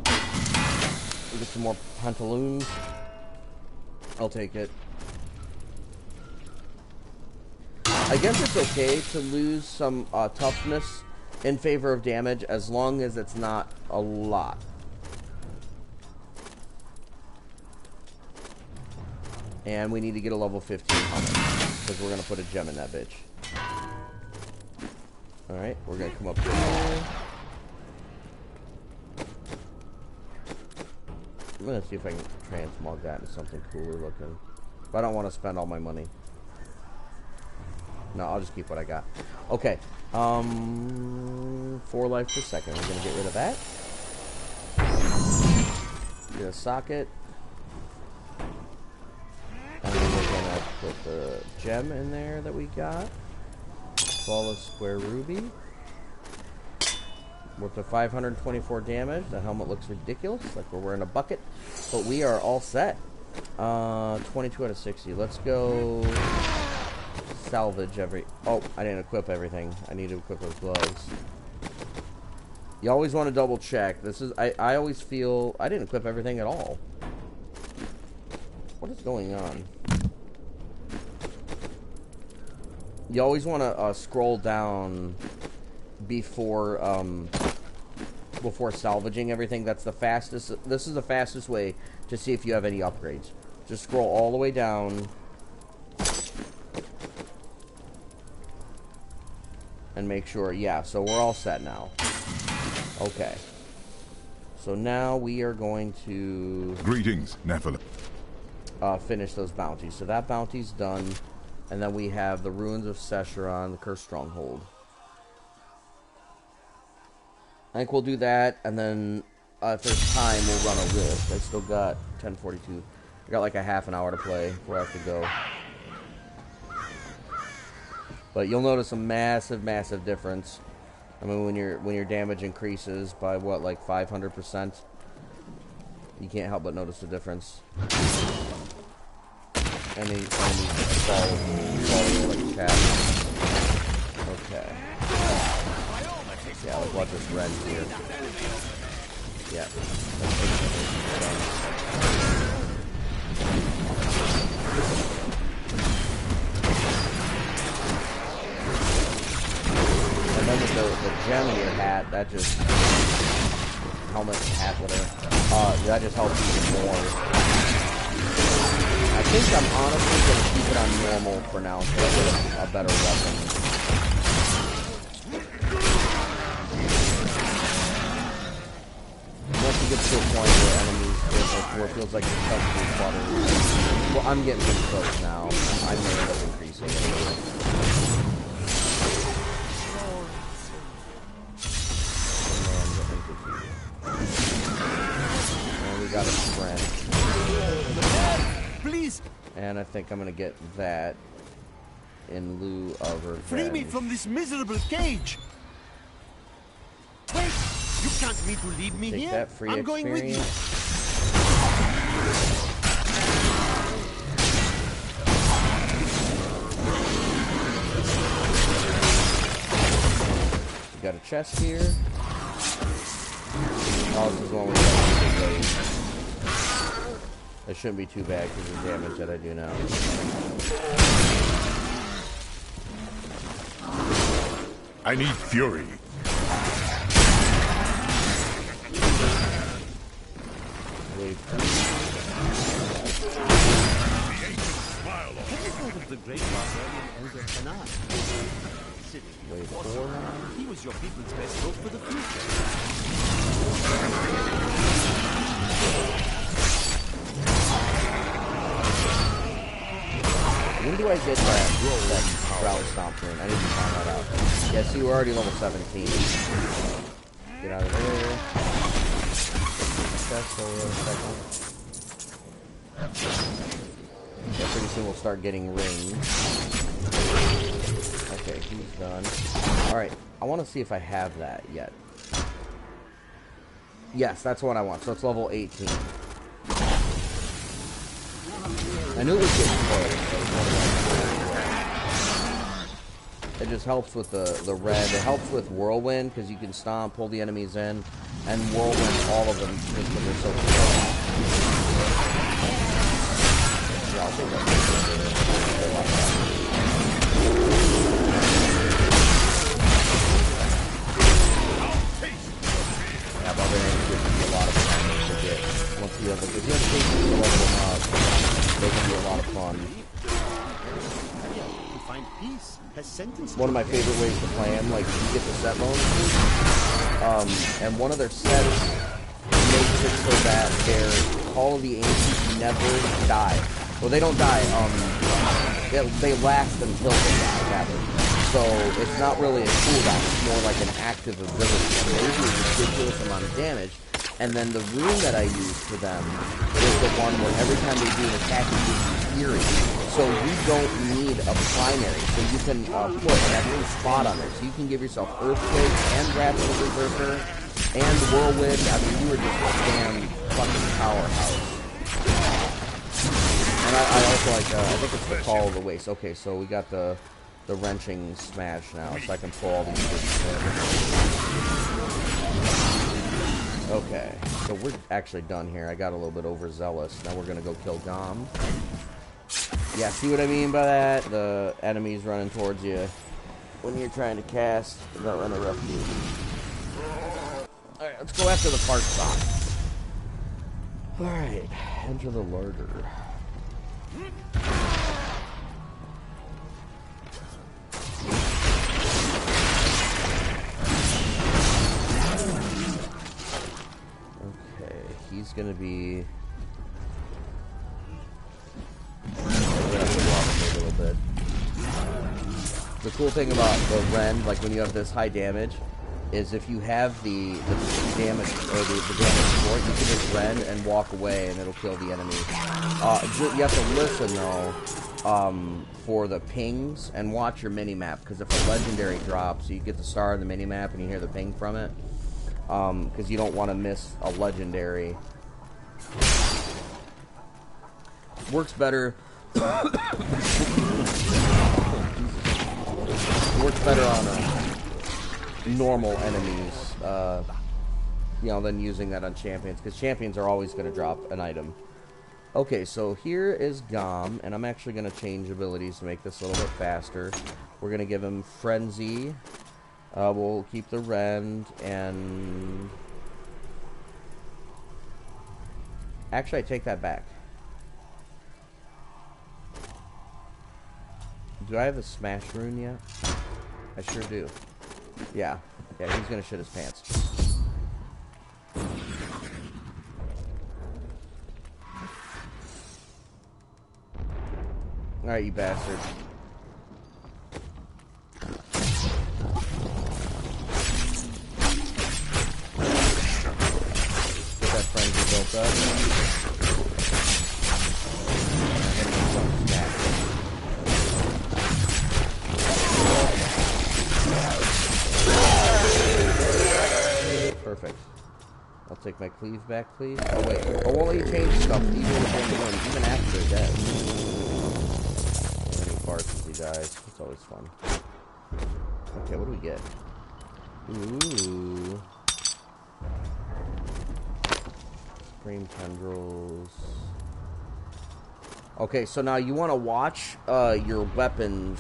We'll get some more pantaloons. I'll take it. I guess it's okay to lose some toughness in favor of damage as long as it's not a lot. And we need to get a level 15 helmet because we're going to put a gem in that bitch. Alright, we're going to come up here. I'm going to see if I can transmog that into something cooler looking. But I don't want to spend all my money. No, I'll just keep what I got. Okay. 4 life per second. We're going to get rid of that. Get a socket. And then we're going to put the gem in there that we got. Flawless square ruby. Worth of 524 damage. The helmet looks ridiculous, like we're wearing a bucket. But we are all set. 22 out of 60. Let's go salvage every... Oh, I didn't equip everything. I need to equip those gloves. You always want to double check. This is... I always feel... I didn't equip everything at all. What is going on? You always want to scroll down before salvaging everything. That's the fastest. This is the fastest way to see if you have any upgrades. Just scroll all the way down and make sure. Yeah, so we're all set now. Okay. So now we are going to... Greetings, Nephilim. Finish those bounties. So that bounty's done. And then we have the Ruins of Sescheron, the Cursed Stronghold. I think we'll do that, and then if there's time, we'll run a rift. I still got 10:42. I got like a half an hour to play before I have to go. But you'll notice a massive, massive difference. I mean, when your damage increases by what, like 500%. You can't help but notice the difference. Enemies fall like a cat. Okay. Yeah, let's watch this red here. Yeah. And then with the gem in your hat, that just... helmet, hat, whatever. That just helps even more. I think I'm honestly going to keep it on normal for now until I get a better weapon. Once you get to a point where enemies, where it feels like it's tough to butter. Well, I'm getting pretty close now. I may end up increasing it. And we got a sprint. Please. And I think I'm gonna get that in lieu of revenge. Free me from this miserable cage. Wait, you can't mean to leave me Take here. that free I'm going with you. We got a chest here. Oh, this is one with the That shouldn't be too bad because of the damage that I do now. I need fury. Wait. The great Barbarian Elder Hanan. Wait, He was your people's best hope for the future. When do I get that ground stomp turn? I need to find that out. Yeah, see, we're already level 17. Get out of there. Chest over a second. Yeah, pretty soon we'll start getting rings. Okay, he's done. Alright, I want to see if I have that yet. Yes, that's what I want. So it's level 18. I knew it was getting close. It just helps with the red. It helps with Whirlwind, because you can stomp, pull the enemies in, and Whirlwind all of them just because they're so slow. Yeah, I'll take that. Yeah, Barbarian gives you a lot of fun to get. Once you have, if you have patience to level them up, they can be a lot of fun. One of my favorite ways to play them, like you get the set bonuses, and one of their sets makes it so that their Call of the Ancients never die. Well, they don't die. They last until they die, rather. So it's not really a cooldown; it's more like an active ability. And they do a ridiculous amount of damage. And then the rune that I use for them is the one where every time they do an attack, it gives you fury. So you don't need a primary. So you can put every spot on it. So you can give yourself Earthquake and Wrath of the Berserker and Whirlwind. I mean, you were just a damn fucking powerhouse. And I also like, I think it's the Call of the Waste. Okay, so we got the Wrenching Smash now, so I can pull all these things in. Okay, so we're actually done here. I got a little bit overzealous. Now we're gonna go kill Gom. Yeah, see what I mean by that? The enemies running towards you when you're trying to cast. They'll interrupt you. Alright, let's go after the park spot. Alright, enter the larder. He's gonna be. I'm gonna have to walk him a little bit. The cool thing about the Rend, like when you have this high damage, is if you have the damage or the damage for it, you can just Rend and walk away, and it'll kill the enemy. You have to listen though for the pings and watch your mini map, because if a legendary drops, you get the star in the mini map and you hear the ping from it. Because you don't want to miss a legendary Works better. Works better on normal enemies, you know, than using that on champions, because champions are always going to drop an item. Okay, so here is Gom, and I'm actually going to change abilities to make this a little bit faster. We're going to give him Frenzy. We'll keep the Rend, and... Actually, I take that back. Do I have a Smash rune yet? I sure do. Yeah. Yeah, he's going to shit his pants. Alright, you bastard. Get that frenzy built up. Perfect. I'll take my cleave back, please. Oh, wait. Oh, won't let you change stuff even even after they're dead. Farts as he dies. It's always fun. Okay, what do we get? Ooh. Supreme Tendrils. Okay, so now you want to watch your weapons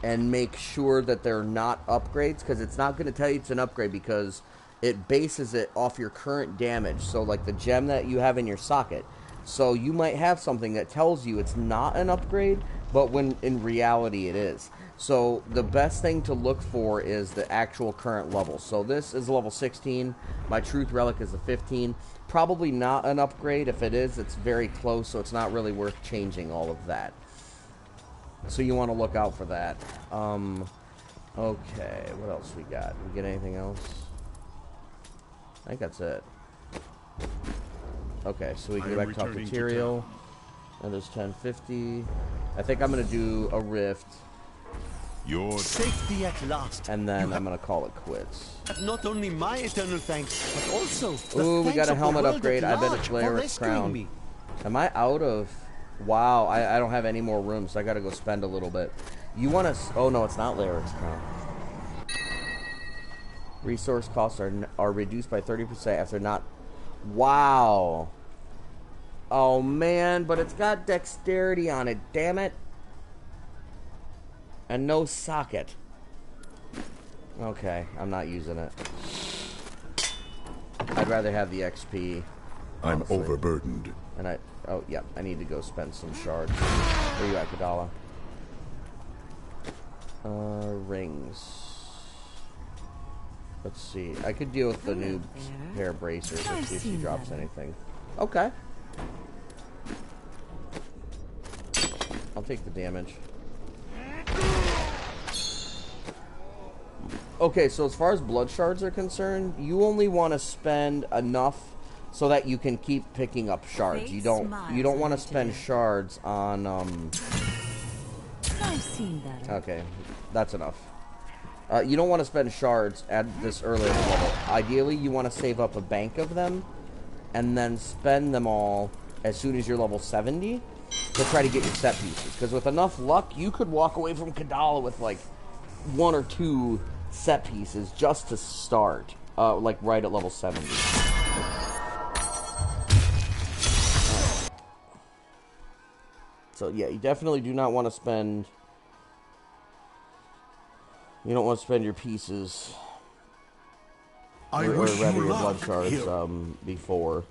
and make sure that they're not upgrades, because it's not going to tell you it's an upgrade because it bases it off your current damage. So like the gem that you have in your socket. So you might have something that tells you it's not an upgrade, but when in reality it is. So the best thing to look for is the actual current level. So this is level 16. My Truth Relic is a 15. Probably not an upgrade. If it is, it's very close, so it's not really worth changing all of that. So you want to look out for that. Okay, what else we got? Did we get anything else? I think that's it. Okay, so we can go back and talk to Tyrael. And there's 1050. I think I'm going to do a rift. Your safety at last. And then I'm going to call it quits. Not only my eternal thanks, but also ooh, we got a helmet upgrade. I bet it's Lair's crown. Me. Am I out of... Wow, I don't have any more room, so I got to go spend a little bit. You want to... Oh, no, it's not Lair's crown. Resource costs are reduced by 30% after not... Wow. Oh, man, but it's got dexterity on it, damn it. And no socket. Okay, I'm not using it. I'd rather have the XP. I'm overburdened. And oh, yeah, I need to go spend some shards. Where you at, Kadala? Rings. Let's see. I could deal with the new pair of bracers if she drops anything. Okay. I'll take the damage. Okay, so as far as blood shards are concerned, you only want to spend enough so that you can keep picking up shards. You don't want to spend shards on I've seen that. Okay, that's enough. You don't want to spend shards at this early level. Ideally, you want to save up a bank of them and then spend them all as soon as you're level 70 to try to get your set pieces. Because with enough luck, you could walk away from Kadala with like 1 or 2 set pieces just to start, like right at level 70. So yeah, you definitely do not want to spend... You don't want to spend your pieces, or rather your blood shards, before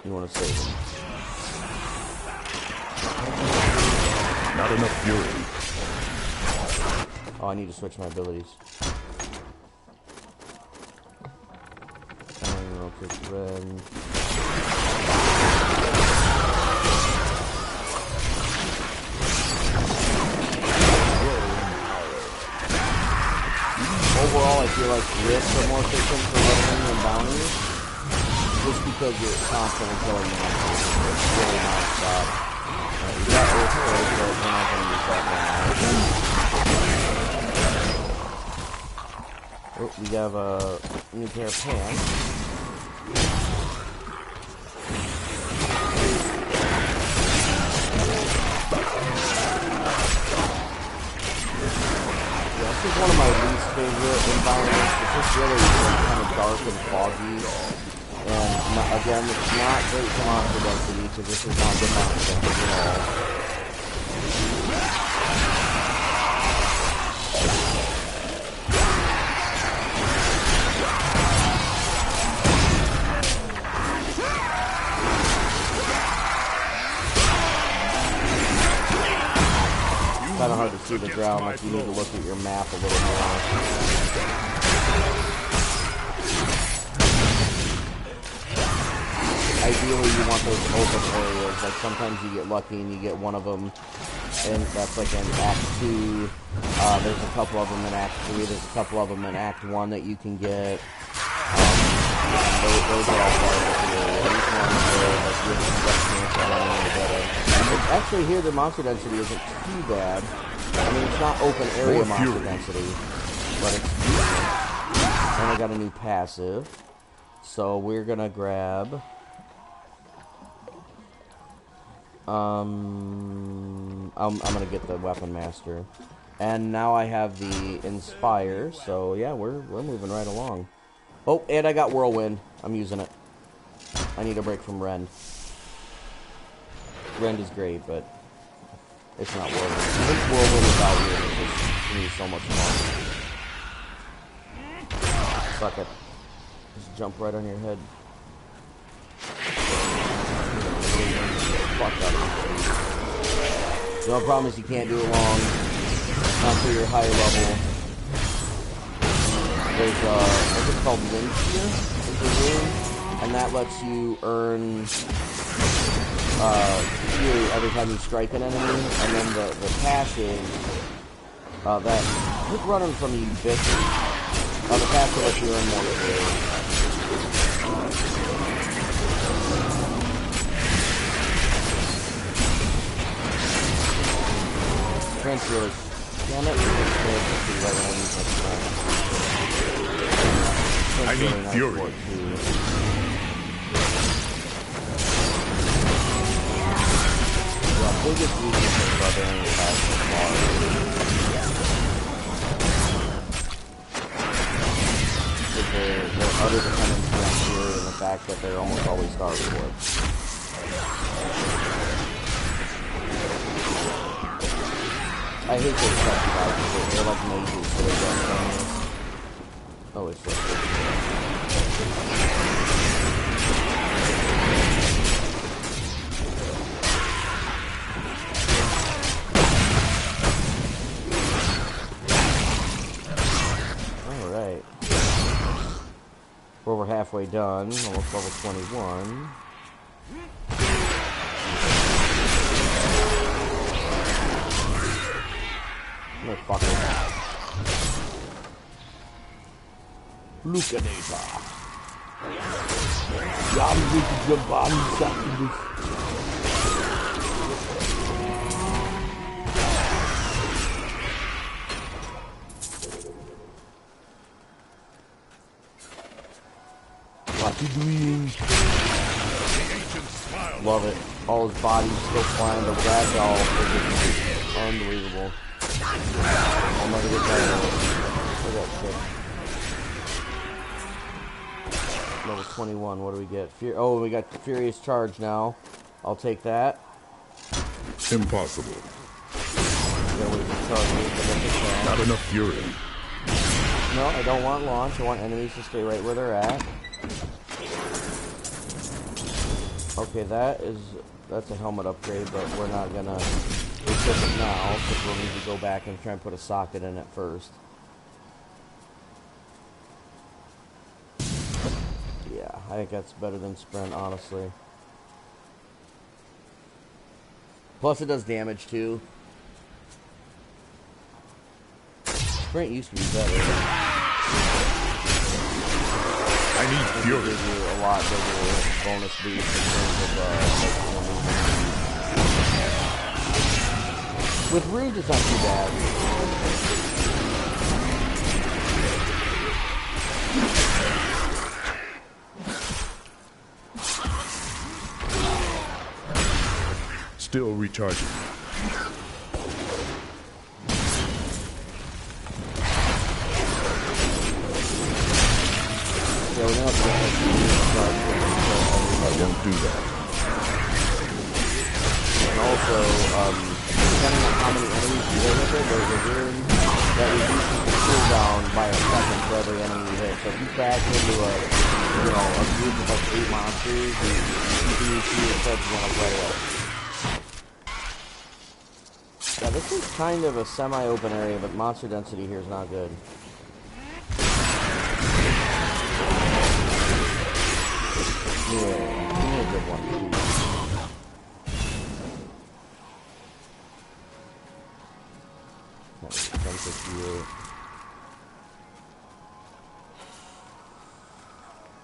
you want to save them. Not enough fury. Oh, I need to switch my abilities. I'll take red. Overall, I feel like rifts are more efficient for leveling than bounties, just because you're constantly killing them. It's really non-stop. We got Earthquake, but we're not going to use that now. Oh, we have a new pair of pants. This is one of my least favorite environments. It's just really kind of dark and foggy. And again, it's not great for monster density because this is not good monster density at all. Kind of hard to see the ground, like you need to look at your map a little more. Ideally, you want those open areas. Like sometimes you get lucky and you get one of them, and that's like in Act 2. There's a couple of them in Act 3. There's a couple of them in Act 1 that you can get. Those are all part of the area. Each one is like you have the best chance of running into better. Actually, here the monster density isn't too bad. I mean, it's not open area monster density, but it's decent. And I got a new passive, so we're gonna grab. I'm gonna get the weapon master, and now I have the inspire. So yeah, we're moving right along. Oh, and I got whirlwind. I'm using it. I need a break from Rend. Rend is great, but it's not whirlwind. I think whirlwind without you is just to me so much fun. Fuck it. Just jump right on your head. Fuck up. The only problem is you can't do it long. Not till you're higher level. There's what's it called, wind spear, is the room, and that lets you earn fury every time you strike an enemy, and then the passive, that quit running from you, bitch. The passive lets you earn more fury. Prince really, damn it, right when I use my strength. I need fury. Yeah, biggest weakness of Barbarian attacks is large. They're utter dependency on fury and the fact that they're almost always starved for it. I hate those stuff guys because they're like mages, so they don't know. Oh, it's so good. Alright. We're halfway done, almost level 21. Motherfucker. Lucanator. What you doing? Love it. All his body's still flying. The ragdoll is unbelievable. I'll never get that. Look at that shit. Level 21, what do we get? Oh, we got Furious Charge now. I'll take that. Impossible. Not enough fury. No, I don't want launch. I want enemies to stay right where they're at. Okay, that's a helmet upgrade, but we're not gonna equip it now because we'll need to go back and try and put a socket in it first. Yeah, I think that's better than sprint, honestly. Plus, it does damage too. Sprint used to be better. I need fury. Gives you a lot bigger bonus boost in terms of with Rouge, it's not too bad. Still recharging. up the I won't do that. And also, depending on how many enemies you hit with it, there's a rune that reduces the cooldown by a second for every enemy you hit. So if you crash into a group of like 8 monsters, you can use your clubs going up right away. Yeah, this is kind of a semi-open area, but monster density here is not good. Yeah, give me a good one, please.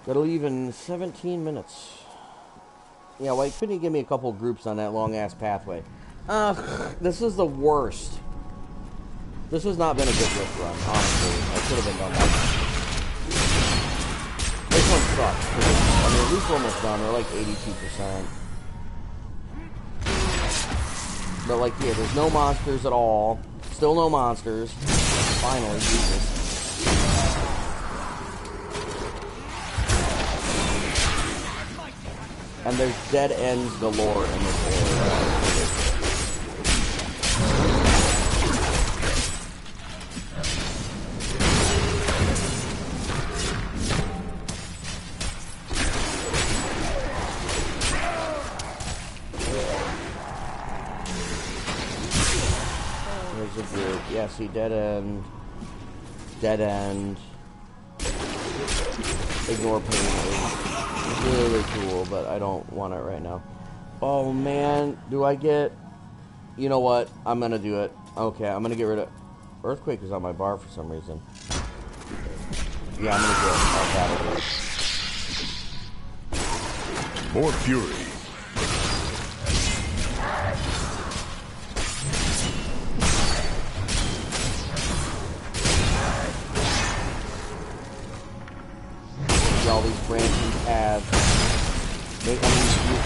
That'll leave in 17 minutes. Yeah, why couldn't you give me a couple groups on that long-ass pathway? This is the worst. This has not been a good rift run, honestly. I should have been done that. This one sucks. I mean, at least we're almost done. We're like 82%. But like, yeah, there's no monsters at all. Still no monsters. Finally, Jesus. And there's dead ends galore in this area. There's a group. Yeah, see, dead end. Dead end. Ignore pain. Really cool, but I don't want it right now. Oh man, do I get... You know what? I'm gonna do it. Okay, I'm gonna get rid of... Earthquake is on my bar for some reason. Yeah, I'm gonna get battle. More fury. All these branching paths.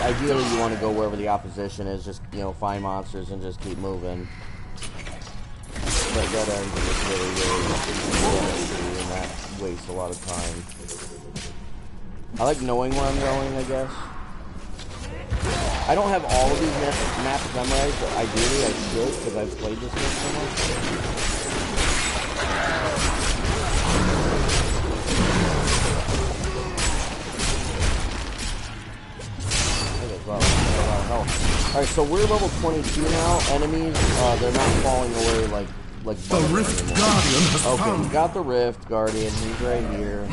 Ideally, you want to go wherever the opposition is. Just, you know, find monsters and just keep moving. But that ends up just really, and that wastes a lot of time. I like knowing where I'm going, I guess. I don't have all of these maps memorized, but ideally I should, because I've played this game so much. Alright, so we're level 22 now. Enemies, they're not falling away like the Rift anymore. Guardian has found. We got the Rift Guardian. He's right here.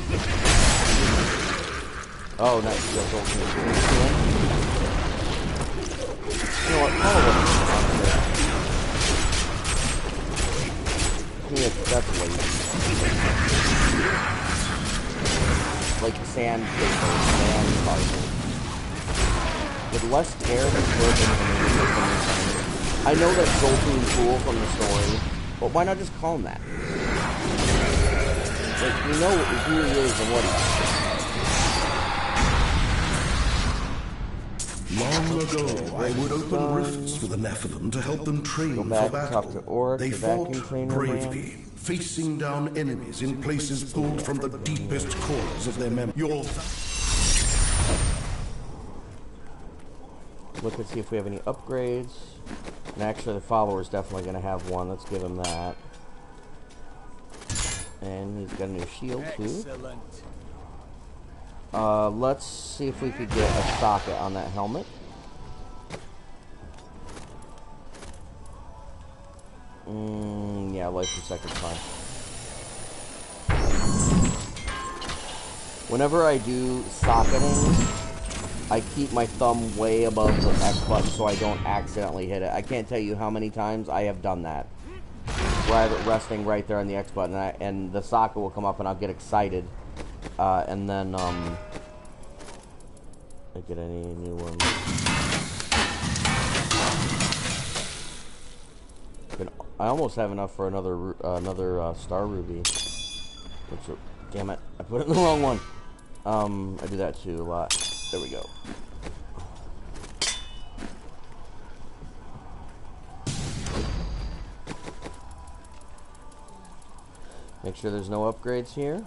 Oh, nice. You know what? Yeah, that's late. Like sand paper, sand particles. With less care than I know that's Zoltan cool from the story, but why not just call him that? Like, we know who he is and what he is. Long ago, I would open rifts for the Nephilim to help them train for battle. They fought bravely, facing down enemies in places pulled from the deepest corners of their memory. Look and see if we have any upgrades. And actually, the follower's definitely going to have one. Let's give him that. And he's got a new shield, too. Let's see if we could get a socket on that helmet. Yeah, life per second fine. Whenever I do socketing, I keep my thumb way above the X button so I don't accidentally hit it. I can't tell you how many times I have done that. Where I have it resting right there on the X button, and the socket will come up and I'll get excited. And then, I get any new ones. I almost have enough for another Star Ruby. Which, damn it, I put it in the wrong one. I do that too a lot. There we go. Make sure there's no upgrades here.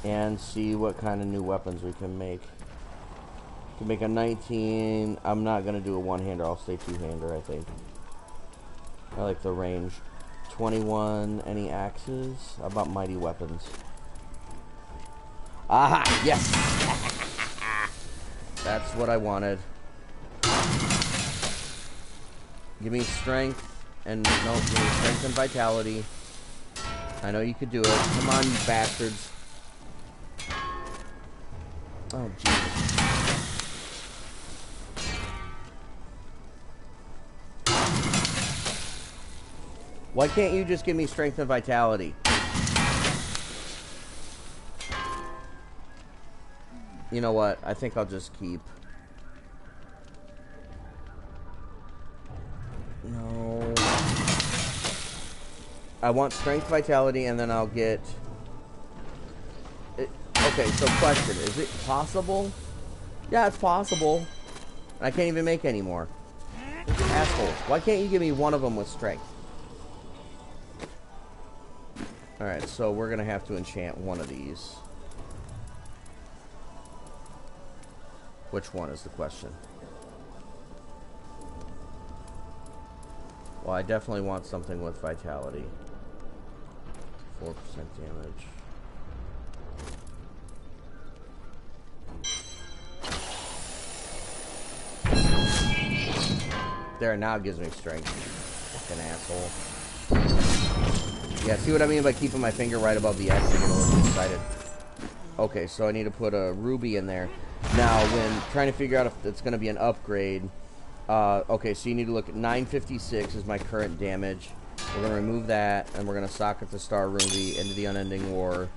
and see what kind of new weapons we can make. We can make a 19. I'm not going to do a one-hander. I'll stay two-hander, I think. I like the range. 21. Any axes? How about mighty weapons? Aha! Yes! That's what I wanted. Give me strength and no, give me strength and vitality. I know you could do it. Come on, you bastards. Oh, Jesus. Why can't you just give me strength and vitality? You know what? I think I'll just keep. No. I want strength, vitality, and then I'll get... Okay, so question. Is it possible? Yeah, it's possible. I can't even make any more. Assholes. Why can't you give me one of them with strength? Alright, so we're going to have to enchant one of these. Which one is the question? Well, I definitely want something with vitality. 4% damage. There, now it gives me strength. Fucking asshole. Yeah, see what I mean by keeping my finger right above the X and get a little excited. Okay, so I need to put a ruby in there. Now, when trying to figure out if it's going to be an upgrade, okay, so you need to look at 956 is my current damage. We're going to remove that, and we're going to socket the Star Ruby into the Unending War.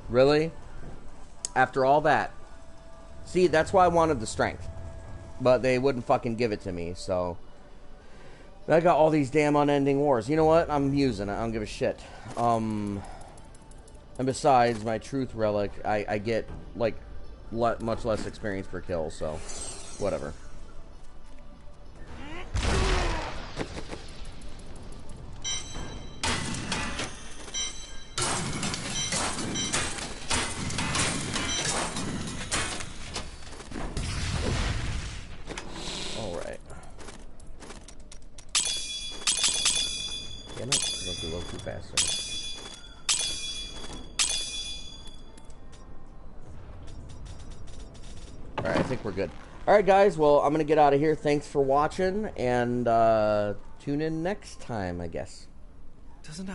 Really? After all that? See, that's why I wanted the strength. But they wouldn't fucking give it to me, so... I got all these damn Unending Wars. You know what? I'm using it. I don't give a shit. And besides, my Truth Relic, I get, like, much less experience per kill, so... Whatever. Alright, I think we're good. Alright, guys, well, I'm going to get out of here. Thanks for watching, and tune in next time, I guess. Doesn't